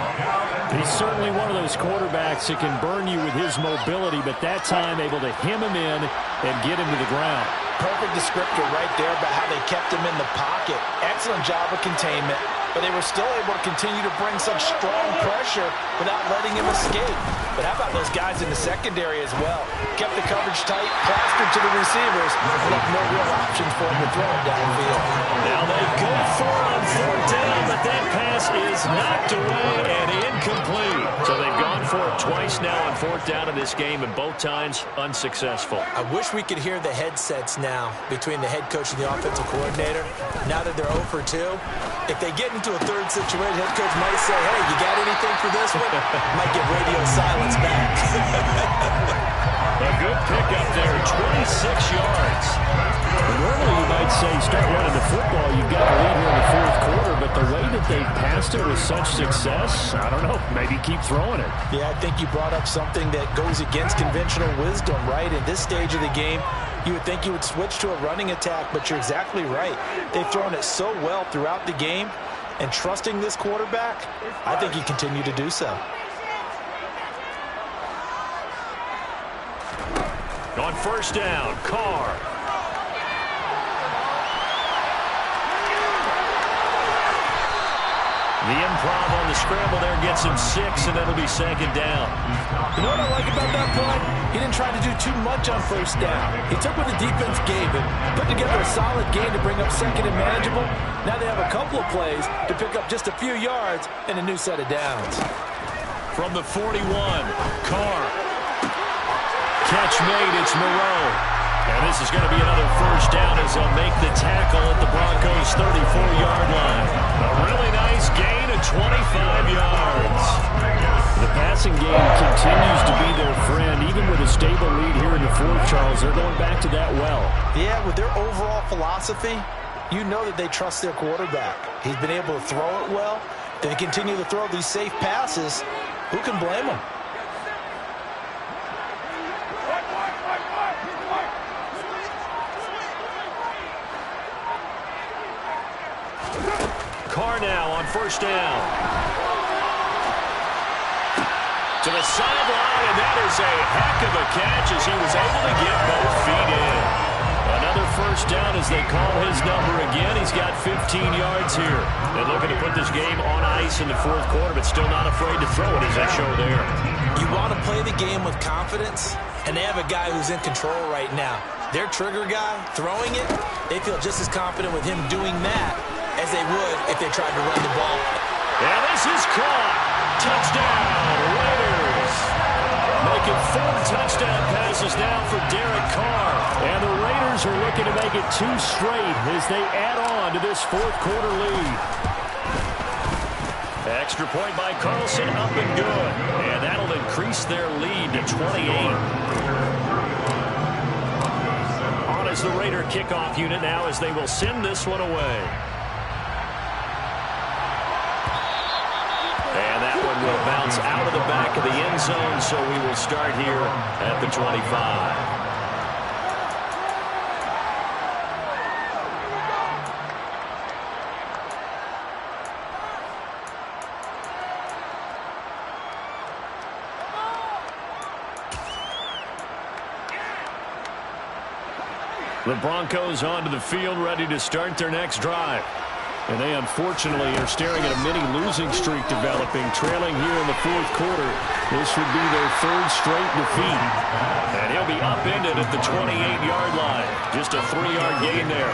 He's certainly one of those quarterbacks that can burn you with his mobility, but that time able to hem him in and get him to the ground.
Perfect descriptor right there about how they kept him in the pocket. Excellent job of containment, but they were still able to continue to bring such strong pressure without letting him escape. But how about those guys in the secondary as well? Kept the coverage tight, plastered to the receivers, and left no real options for him to throw it downfield.
Now they go for it on 4th down, but that pass is knocked away and incomplete. So they've gone for it twice now on 4th down in this game, and both times unsuccessful.
I wish we could hear the headsets now between the head coach and the offensive coordinator. Now that they're 0 for 2, if they get into a 3rd situation, head coach might say, hey, you got anything for this one? Might get radio silence back.
A good pickup there, 26 yards.
Normally you might say start running the football, you've got a lead here in the 4th quarter, but the way that they passed it with such success, I don't know, maybe keep throwing it.
Yeah, I think you brought up something that goes against conventional wisdom, right? In this stage of the game, you would think you would switch to a running attack, but you're exactly right. They've thrown it so well throughout the game, and trusting this quarterback, I think you continue to do so.
On 1st down, Carr. The improv on the scramble there gets him 6, and it'll be 2nd down.
You know what I like about that play? He didn't try to do too much on 1st down. He took what the defense gave him, put together a solid game to bring up 2nd and manageable. Now they have a couple of plays to pick up just a few yards and a new set of downs.
From the 41, Carr. Catch made, it's Moreau. And this is going to be another 1st down as they'll make the tackle at the Broncos' 34-yard line. A really nice gain of 25 yards.
The passing game continues to be their friend, even with a stable lead here in the 4th, Charles. They're going back to that well.
Yeah, with their overall philosophy, you know that they trust their quarterback. He's been able to throw it well. They continue to throw these safe passes. Who can blame them?
Carr now on 1st down. To the sideline, and that is a heck of a catch as he was able to get both feet in. Another 1st down as they call his number again. He's got 15 yards here. They're looking to put this game on ice in the 4th quarter, but still not afraid to throw it as they show there.
You want to play the game with confidence, and they have a guy who's in control right now. Their trigger guy, throwing it, they feel just as confident with him doing that as they would if they tried to run the ball.
And this is caught. Touchdown, Raiders. Making 4 touchdown passes now for Derek Carr. And the Raiders are looking to make it 2 straight as they add on to this 4th quarter lead. Extra point by Carlson, up and good. And that'll increase their lead to 28. On as the Raider kickoff unit now as they will send this one away. And that one will bounce out of the back of the end zone, so we will start here at the 25. The Broncos onto the field, ready to start their next drive. And they unfortunately are staring at a mini losing streak developing, trailing here in the fourth quarter. This would be their third straight defeat. And he'll be upended at the 28-yard line. Just a 3-yard gain there.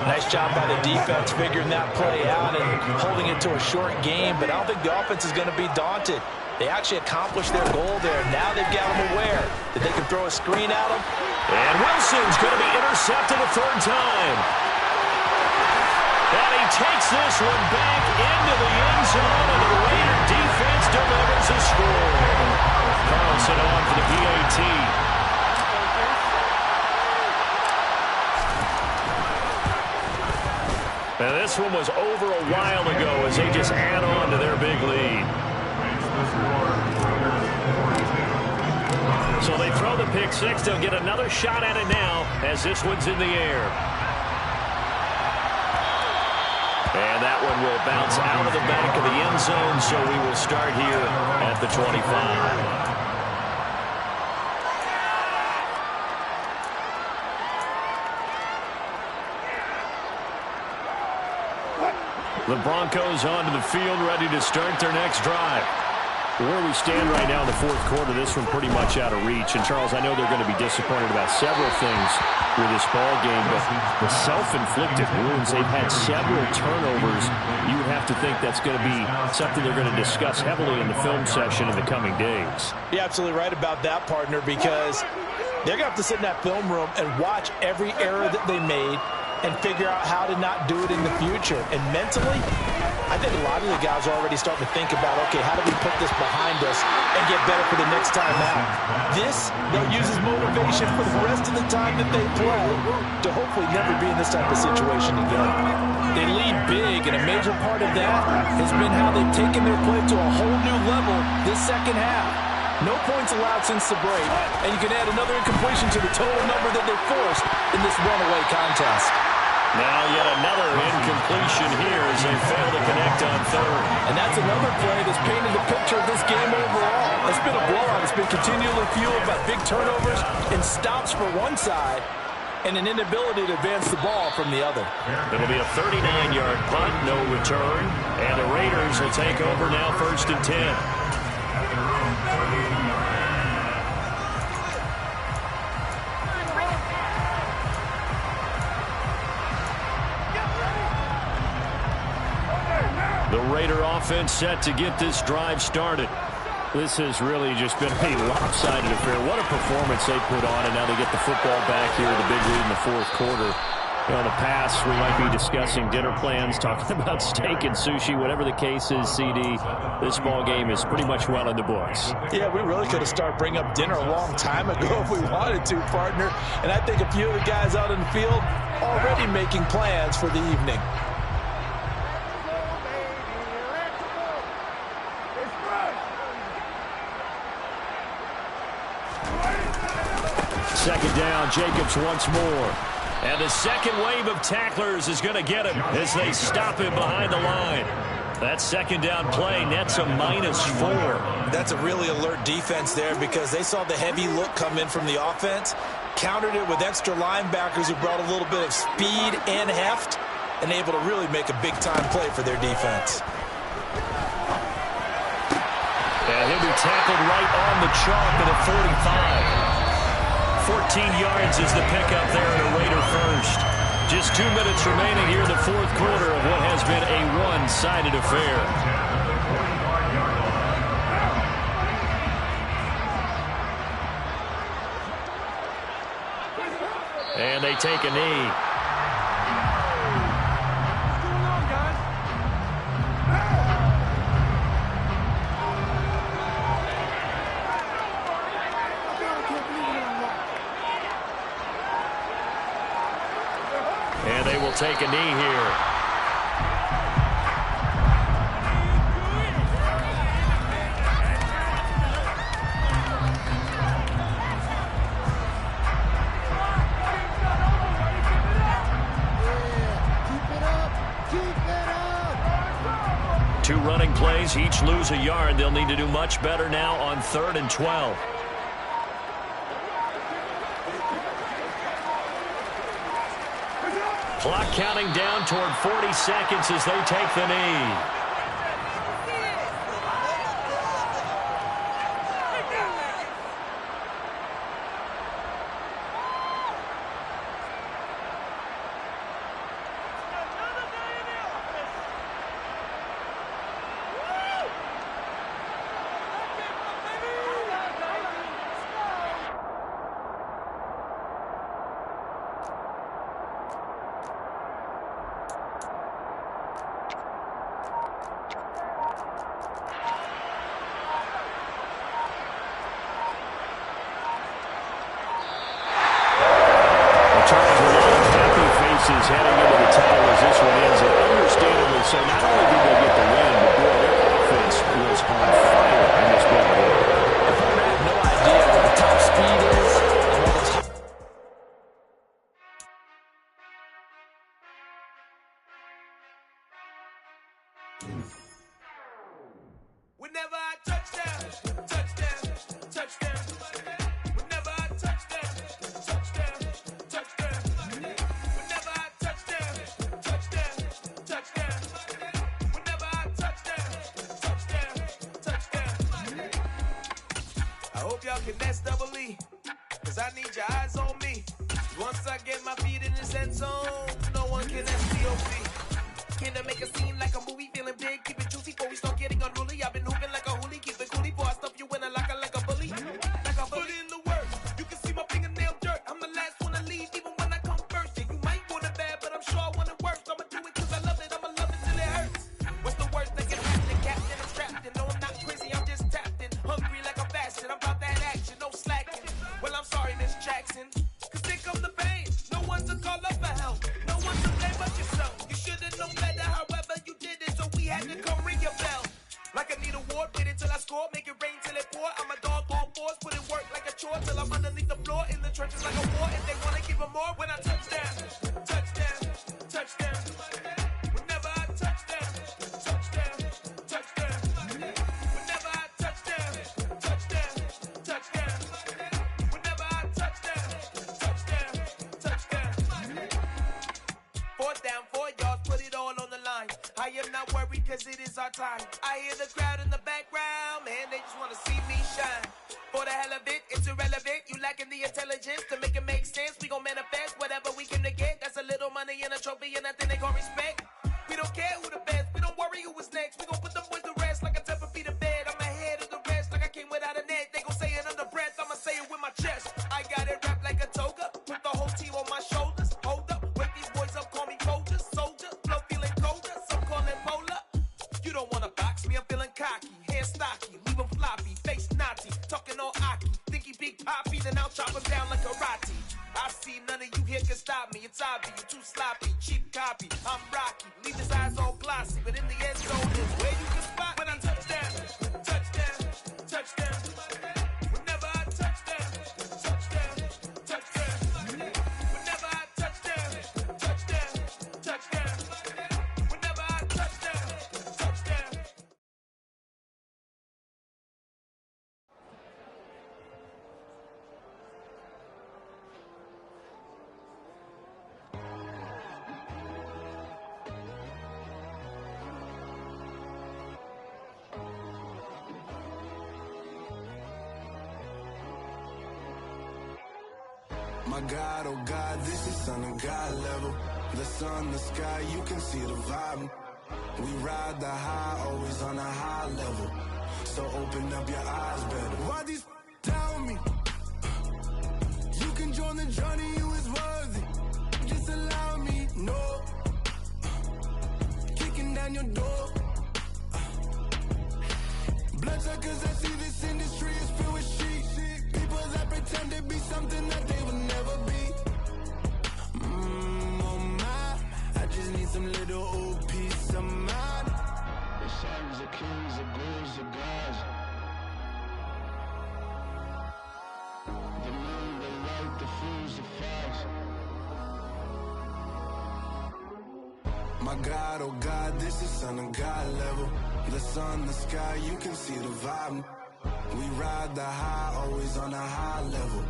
Nice job by the defense figuring that play out and holding it to a short game, but I don't think the offense is going to be daunted. They actually accomplished their goal there. Now they've got them aware that they can throw a screen at them.
And Wilson's going to be intercepted a third time. And he takes this one back into the end zone, and the Raider defense delivers a score. Carlson on for the PAT. And this one was over a while ago as they just add on to their big lead. So they throw the pick six. They'll get another shot at it now as this one's in the air. And that one will bounce out of the back of the end zone, so we will start here at the 25. The Broncos onto the field, ready to start their next drive. Where we stand right now in the fourth quarter, this one pretty much out of reach. And, Charles, I know they're going to be disappointed about several things with this ball game, but the self-inflicted wounds, they've had several turnovers. You would have to think that's going to be something they're going to discuss heavily in the film session in the coming days.
You're absolutely right about that, partner, because they're going to have to sit in that film room and watch every error that they made and figure out how to not do it in the future. And mentally, I think a lot of the guys are already starting to think about, okay, how do we put this behind us and get better for the next time out? This, they'll use as motivation for the rest of the time that they play to hopefully never be in this type of situation again. They lead big, and a major part of that has been how they've taken their play to a whole new level this second half. No points allowed since the break, and you can add another incompletion to the total number that they forced in this runaway contest.
Now yet another incompletion here as they fail to connect on third.
And that's another play that's painted the picture of this game overall. It's been a blowout. It's been continually fueled by big turnovers and stops for one side and an inability to advance the ball from the other.
It'll be a 39-yard punt, no return, and the Raiders will take over now 1st and 10. The Raider offense set to get this drive started. This has really just been a lopsided affair. What a performance they put on, and now they get the football back here with a big lead in the fourth quarter. You know, in the past, we might be discussing dinner plans, talking about steak and sushi, whatever the case is, CD. This ball game is pretty much well in the books.
Yeah, we really could have started bringing up dinner a long time ago if we wanted to, partner. And I think a few of the guys out in the field already making plans for the evening.
Second down, Jacobs once more. And the second wave of tacklers is going to get him as they stop him behind the line. That second down play nets a -4.
That's a really alert defense there because they saw the heavy look come in from the offense, countered it with extra linebackers who brought a little bit of speed and heft, and able to really make a big-time play for their defense.
And he'll be tackled right on the chalk at the 45. 14 yards is the pickup there in a Raider first. Just 2 minutes remaining here in the fourth quarter of what has been a one-sided affair. And they take a knee. And they will take a knee here. Two running plays, each lose a yard. They'll need to do much better now on 3rd and 12. Clock counting down toward 40 seconds as they take the knee.
Heading into the title as this one ends, and understandably so. Not only did they get the win, but boy, their offense was on fire in this ball game.
If I have no idea what the top speed is,
whenever I touchdown, touchdown, touchdown. Whenever I touchdown, touchdown, touchdown. Whenever I touchdown, touchdown, touchdown. Whenever I touchdown, touchdown, touchdown. I hope y'all can next double E, cause I need your eyes on me. Once I get my feet in this end zone, no one can STOP. Can I make a scene like a movie, feeling big, keep it juicy before we start getting unruly. I've been hooping like a hoolie, keep it coolie before I stuff you in a locker like a bully. Like a bully in the work, you can see my fingernail dirt. I'm the last one to leave, even when I come first. Yeah, you might want it bad, but I'm sure I want it worse. I'ma do it cause I love it, I'ma love it till it hurts. What's the worst that can happen? Captain, I'm strapped in. No, I'm not crazy, I'm just tapped in. Hungry like I'm fasting, I'm about that action, no slacking. Well, I'm sorry, Miss Jackson, cause here come the pain. No one to call up for help, no one to blame but yourself. You should've known better, however you did it, so we had to come ring your bell. Like I need a ward, wait until I score, make it rain till it pour. I'm a dog on force, put in work like a chore till I'm underneath the floor, in the trenches like a war. If they wanna give them more, when I touchdown, touchdown, touchdown. Whenever I touchdown, touchdown, touchdown. Whenever I touchdown, touchdown, touchdown. Whenever I touchdown, touchdown, touchdown. Fourth down, 4 yards, put it all on the line. I am not worried cause it is our time. I hear the crowd in the background, man, they just wanna see me shine. For the hell of it, it's irrelevant. You lacking the intelligence to make it make sense. We gon' manifest whatever we came to get. That's a little money and a trophy and nothing they gon' respect. We don't care who the best, we don't worry who is next. We gon' put them boys to rest like a 10 feet of bed. I'm ahead of the rest like I came without a net. They gon' say it under breath, I'ma say it with my chest. I got it wrapped like a toga, put the whole team on my shoulders. Hold up, wake these boys up, call me soldier, soldier. Flow feeling colder, some call it polar. You don't wanna box me, I'm feeling cocky. Hair stocky, leave him floppy, face naughty. Talking all aki, think he big poppy, then I'll chop him down like karate. I see none of you here can stop me. It's obvious, you too sloppy, cheap copy. I'm Rocky, leave his eyes all glossy, but in the end zone is where you can spot when I touchdown, touchdown, touchdown. Whenever I touchdown, touchdown, touchdown. Whenever I touchdown, touchdown, touchdown. Whenever I touchdown, touchdown.
My God, oh God, this is Son of God level. The sun, the sky, you can see the vibe. We ride the high, always on a high level. So open up your eyes better. Why these tell me? You can join the journey, you is worthy. Just allow me, no. Kicking down your door. Bloodsuckers, I see this industry is filled with shit. People that pretend to be something that they will never be. Oh my, I just need some little old peace of mind. The sons of kings, the ghouls, the gods. The moon, the light, the fools, the facts. My God, oh God, this is Son of God level. The sun, the sky, you can see the vibe. We ride the high, always on a high level.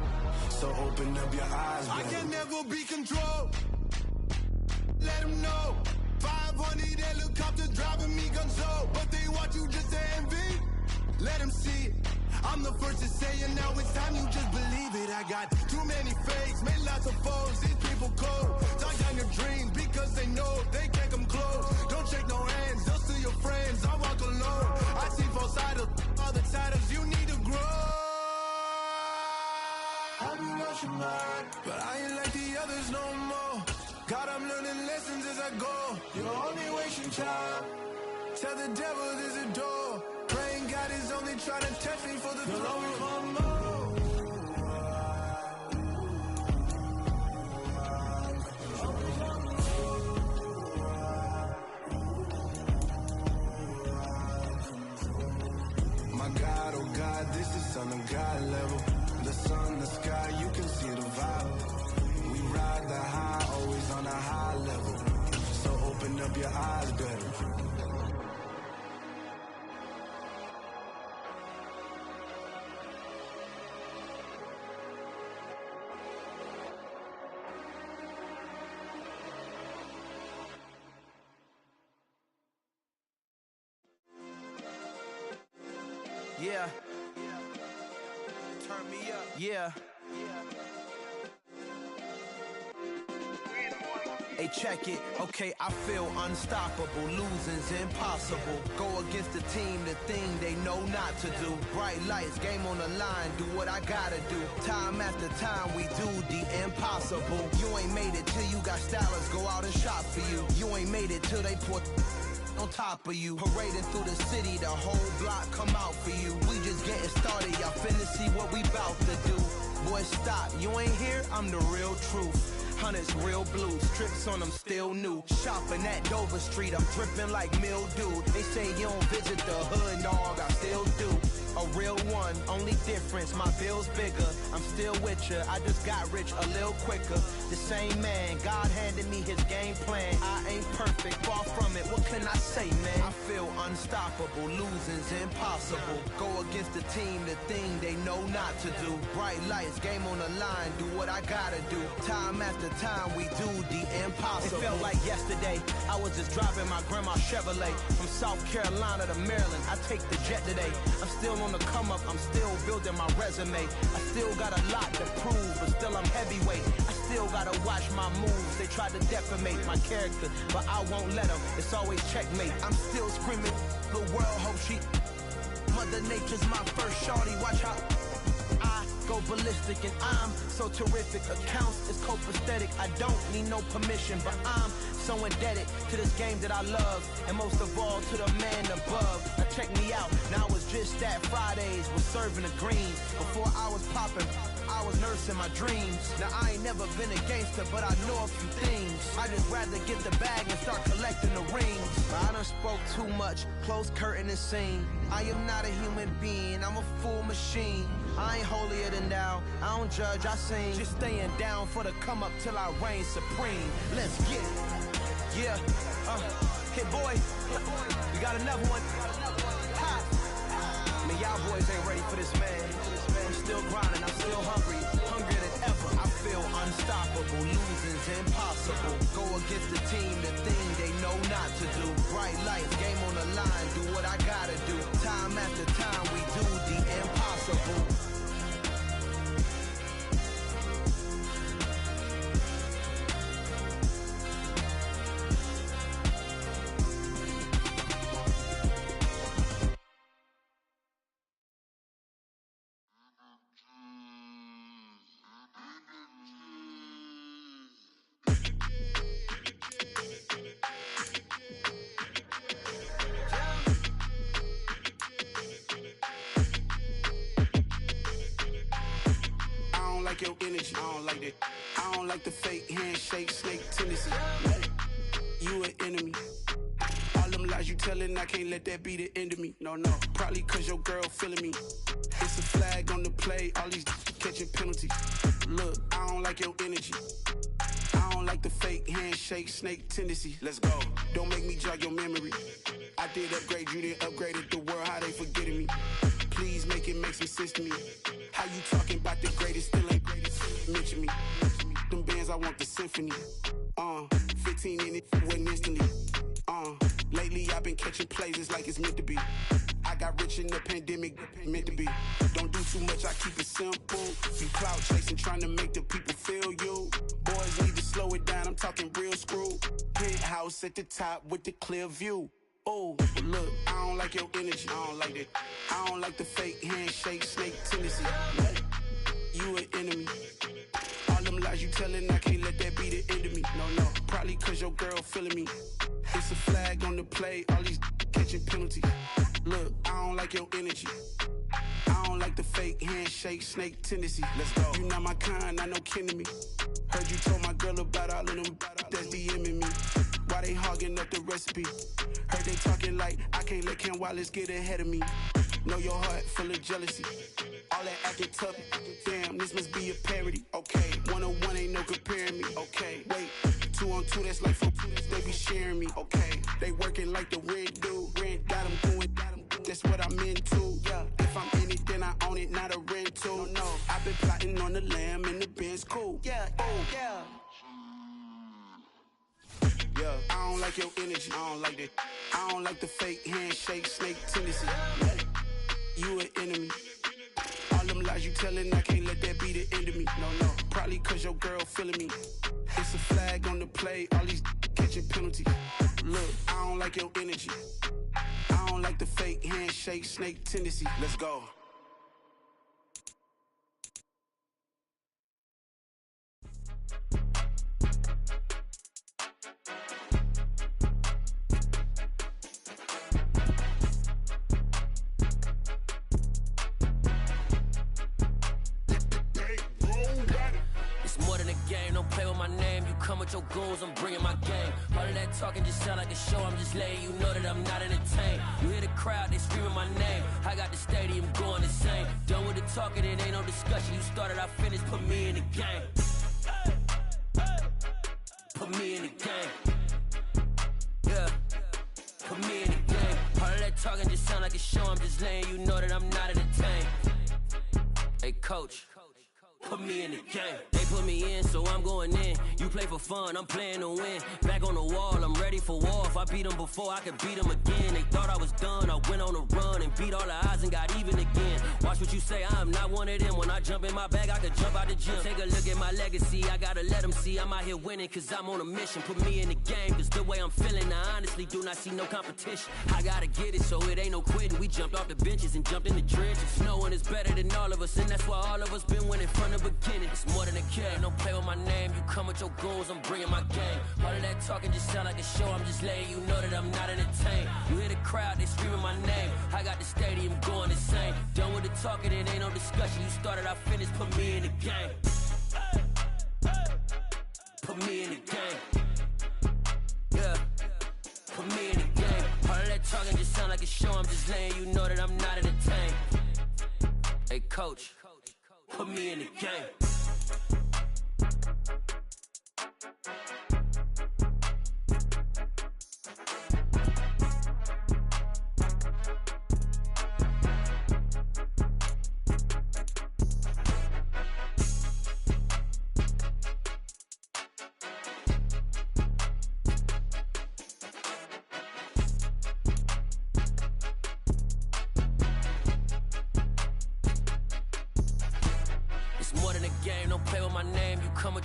So open up your eyes, baby. I can never be controlled. I'm the first to say it, now it's time you just believe it. I got too many fakes, made lots of foes, these people cold. Die on your dreams because they know they can't come close. Don't shake no hands, those to your friends, I walk alone. I see both sides of all the titles, you need to grow. I be rushing mine, but I ain't like the others no more. God, I'm learning lessons as I go. You're only wasting time. Tell the devil there's a door. Praying God is only trying to test me for the glory of more. My God, oh God, this is on a God level. The sun, the sky, you can see the vibe. We ride the high, always on a high level. So open up your eyes better.
Yeah. Turn me up. Yeah. Hey, check it. Okay, I feel unstoppable. Losing's impossible. Go against the team, the thing they know not to do. Bright lights, game on the line. Do what I gotta do. Time after time, we do the impossible. You ain't made it till you got stylists go out and shop for you. You ain't made it till they put on top of you. Parading through the city, the whole block come out for you. We just getting started, y'all finna see what we bout to do. Boy, stop, you ain't here, I'm the real truth. Hunters, real blues, strips on them still new. Shopping at Dover Street, I'm dripping like mildew. They say you don't visit the hood, dog, I still do. A real one, only difference, my bill's bigger. I'm still with ya, I just got rich a little quicker. The same man, God handed me his game plan. I ain't perfect, far from it, what can I say, man? I feel unstoppable, losing's impossible. Go against the team, the thing they know not to do. Bright lights, game on the line, do what I gotta do. Time after time, we do the impossible. It felt like yesterday, I was just driving my grandma's Chevrolet. From South Carolina to Maryland, I take the jet today. I'm still on the come up, I'm still building my resume. I still got a lot to prove, but still I'm heavyweight. I still gotta watch my moves. They try to defamate my character, but I won't let them. It's always checkmate. I'm still screaming, the world hope she. Mother Nature's my first shorty, watch how I go ballistic and I'm so terrific. Accounts is copacetic, I don't need no permission, but I'm so indebted to this game that I love, and most of all to the man above. Now check me out, now it's just that Fridays was serving the greens. Before I was popping, I was nursing my dreams. Now I ain't never been a gangster, but I know a few things. I just rather get the bag and start collecting the rings. I done spoke too much, close curtain and scene. I am not a human being, I'm a full machine. I ain't holier than thou, I don't judge, I sing. Just staying down for the come up till I reign supreme. Let's get it. Yeah, hit boy, we got another one. Ha. I mean, y'all boys ain't ready for this, man. I'm still grinding, I'm still hungry, hungrier than ever. I feel unstoppable, losing's impossible. Go against the team, the thing they know not to do. Bright lights, game on the line, do what I gotta do. Time after time, we do the impossible.
Your energy, I don't like that. I don't like the fake handshake, snake tendency. You an enemy. All them lies you telling, I can't let that be the end of me. No, probably cause your girl feeling me. It's a flag on the play, all these catching penalties. Look, I don't like your energy. I don't like the fake handshake, snake tendency. Let's go. Don't make me jog your memory. I did upgrade, you didn't upgrade it. The world, how they forgetting me. Please make it make some sense to me. How you talking about the greatest, still ain't greatest? Mention me. Them bands, I want the symphony. 15 in it, wasn't instantly. Lately I've been catching plays, it's like it's meant to be. I got Got rich in the pandemic, meant to be. Don't do too much, I keep it simple. Be clout chasing, trying to make the people feel you. Boys need to slow it down, I'm talking real screw. Penthouse at the top with the clear view. Oh, look, I don't like your energy, I don't like it. I don't like the fake handshake, snake tendency. You an enemy. All them lies you telling, I can't let that be the end of me. No, probably cause your girl feeling me. It's a flag on the play, all these catching penalties. Look, I don't like your energy. I don't like the fake handshake, snake tendency. Let's go. You not my kind, not no kin to me. Heard you told my girl about all of them that's DMing me. Why they hogging up the recipe? Heard they talking like I can't let Ken Wallace get ahead of me. Know your heart full of jealousy. All that acting tough. Damn, this must be a parody. Okay, 101 ain't no comparing me. Okay, wait, 2 on 2, that's like 4. They be sharing me. Okay, they working like the rent do. Rent got them going. That's what I'm into. Yeah, if I'm in it, then I own it, not a rental. No, I've been plotting on the lamb and the Benz cool. Yeah, oh yeah. Yeah, I don't like your energy. I don't like that. I don't like the fake handshake, snake tendency. You an enemy. All them lies you telling, I can't let that be the end of me. No, probably cause your girl feeling me. It's a flag on the play, all these catching penalties. Look, I don't like your energy. I don't like the fake handshake, snake tendency. Let's go.
Come with your goons, I'm bringing my game. All of that talking just sound like a show. I'm just letting you know that I'm not entertained. You hear the crowd, they screaming my name. I got the stadium going insane. Done with the talking, it ain't no discussion. You started, I finished, put me in the game. Put me in the game. Yeah, put me in the game. All of that talking just sound like a show. I'm just letting you know that I'm not entertained. Hey, coach. Put me in the game. They put me in, so I'm going in. You play for fun, I'm playing to win. Back on the wall, I'm ready for war. If I beat them before, I could beat them again. They thought I was done, I went on a run and beat all the odds and got even again. Watch what you say, I'm not one of them. When I jump in my bag, I could jump out the gym. Take a look at my legacy, I gotta let them see I'm out here winning, cause I'm on a mission. Put me in the game, cause the way I'm feeling, I honestly do not see no competition. I gotta get it, so it ain't no quitting. We jumped off the benches and jumped in the trenches. No one is better than all of us, and that's why all of us been winning from the beginning. It's more than a game, don't play with my name. You come with your goons, I'm bringing my game. All of that talking just sound like a show. I'm just letting you know that I'm not entertained. You hear the crowd, they screaming my name. I got the stadium going insane. Done with the talking, it ain't no discussion. You started, I finished, put me in the game. Put me in the game. Yeah, put me in the game. All of that talking just sound like a show. I'm just letting you know that I'm not entertained. Hey, coach. Put me in the game.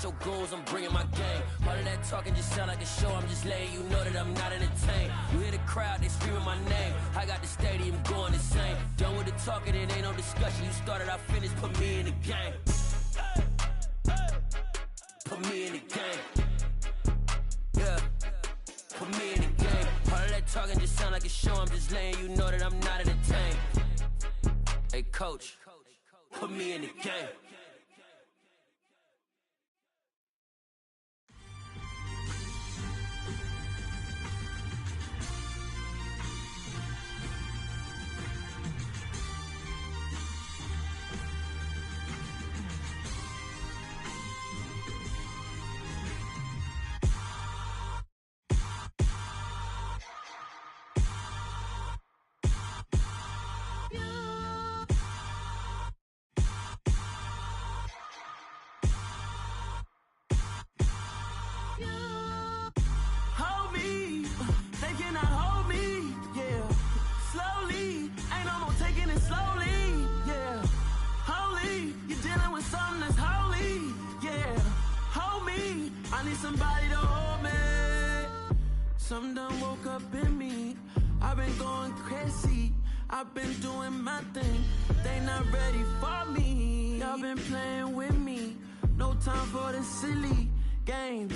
Your goons, I'm bringing my game. All of that talking just sound like a show. I'm just letting you know that I'm not entertained. You hear the crowd, they screaming my name. I got the stadium going insane. Done with the talking, it ain't no discussion. You started, I finished, put me in the game. Put me in the game. Yeah, put me in the game. All of that talking just sound like a show. I'm just letting you know that I'm not entertained. Hey, coach, put me in the game.
somebody to hold me. Some done woke up in me. I've been going crazy. I've been doing my thing. They not ready for me. Y'all been playing with me. No time for the silly games.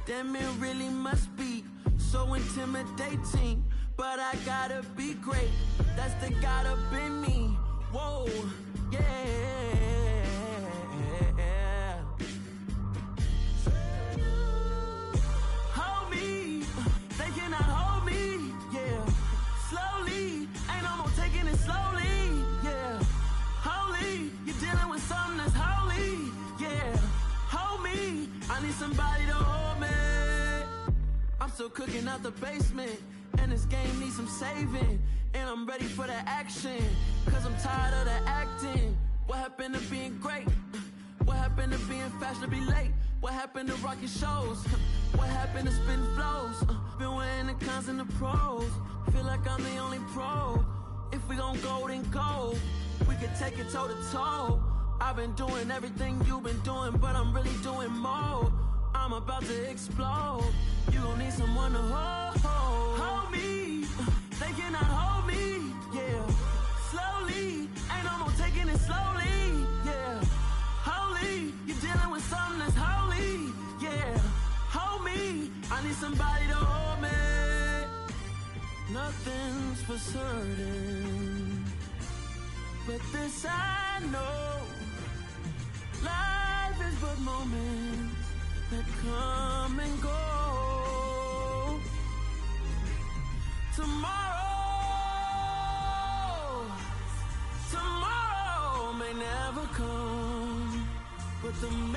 Damn, it really must be so intimidating. But I gotta be great. That's the God up in me. Whoa, yeah. Hold me, they cannot hold me, yeah. Slowly, ain't no more taking it slowly, yeah. Holy, you're dealing with something that's holy, yeah. Hold me, I need somebody to hold me. I'm still cooking out the basement, and this game needs some saving. And I'm ready for the action, cause I'm tired of the acting. What happened to being great? What happened to being fashionably late? What happened to rocking shows? What happened to spitting flows? Been weighing the cons and the pros. Feel like I'm the only pro. If we gon' go, then go. We could take it toe to toe. I've been doing everything you've been doing, but I'm really doing more. I'm about to explode. You gon' need someone to hold me. They cannot hold me, yeah. Slowly, ain't no more taking it slowly, yeah. Holy, you're dealing with something that's holy, yeah. Hold me, I need somebody to hold me. Nothing's for certain, but this I know. Life is but moments that come and go. Tomorrow may never come, but the memories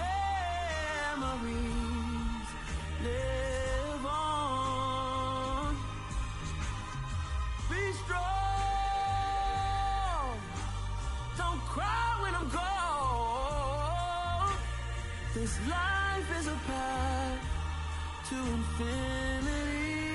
live on. Be strong, don't cry when I'm gone. This life is a path to infinity.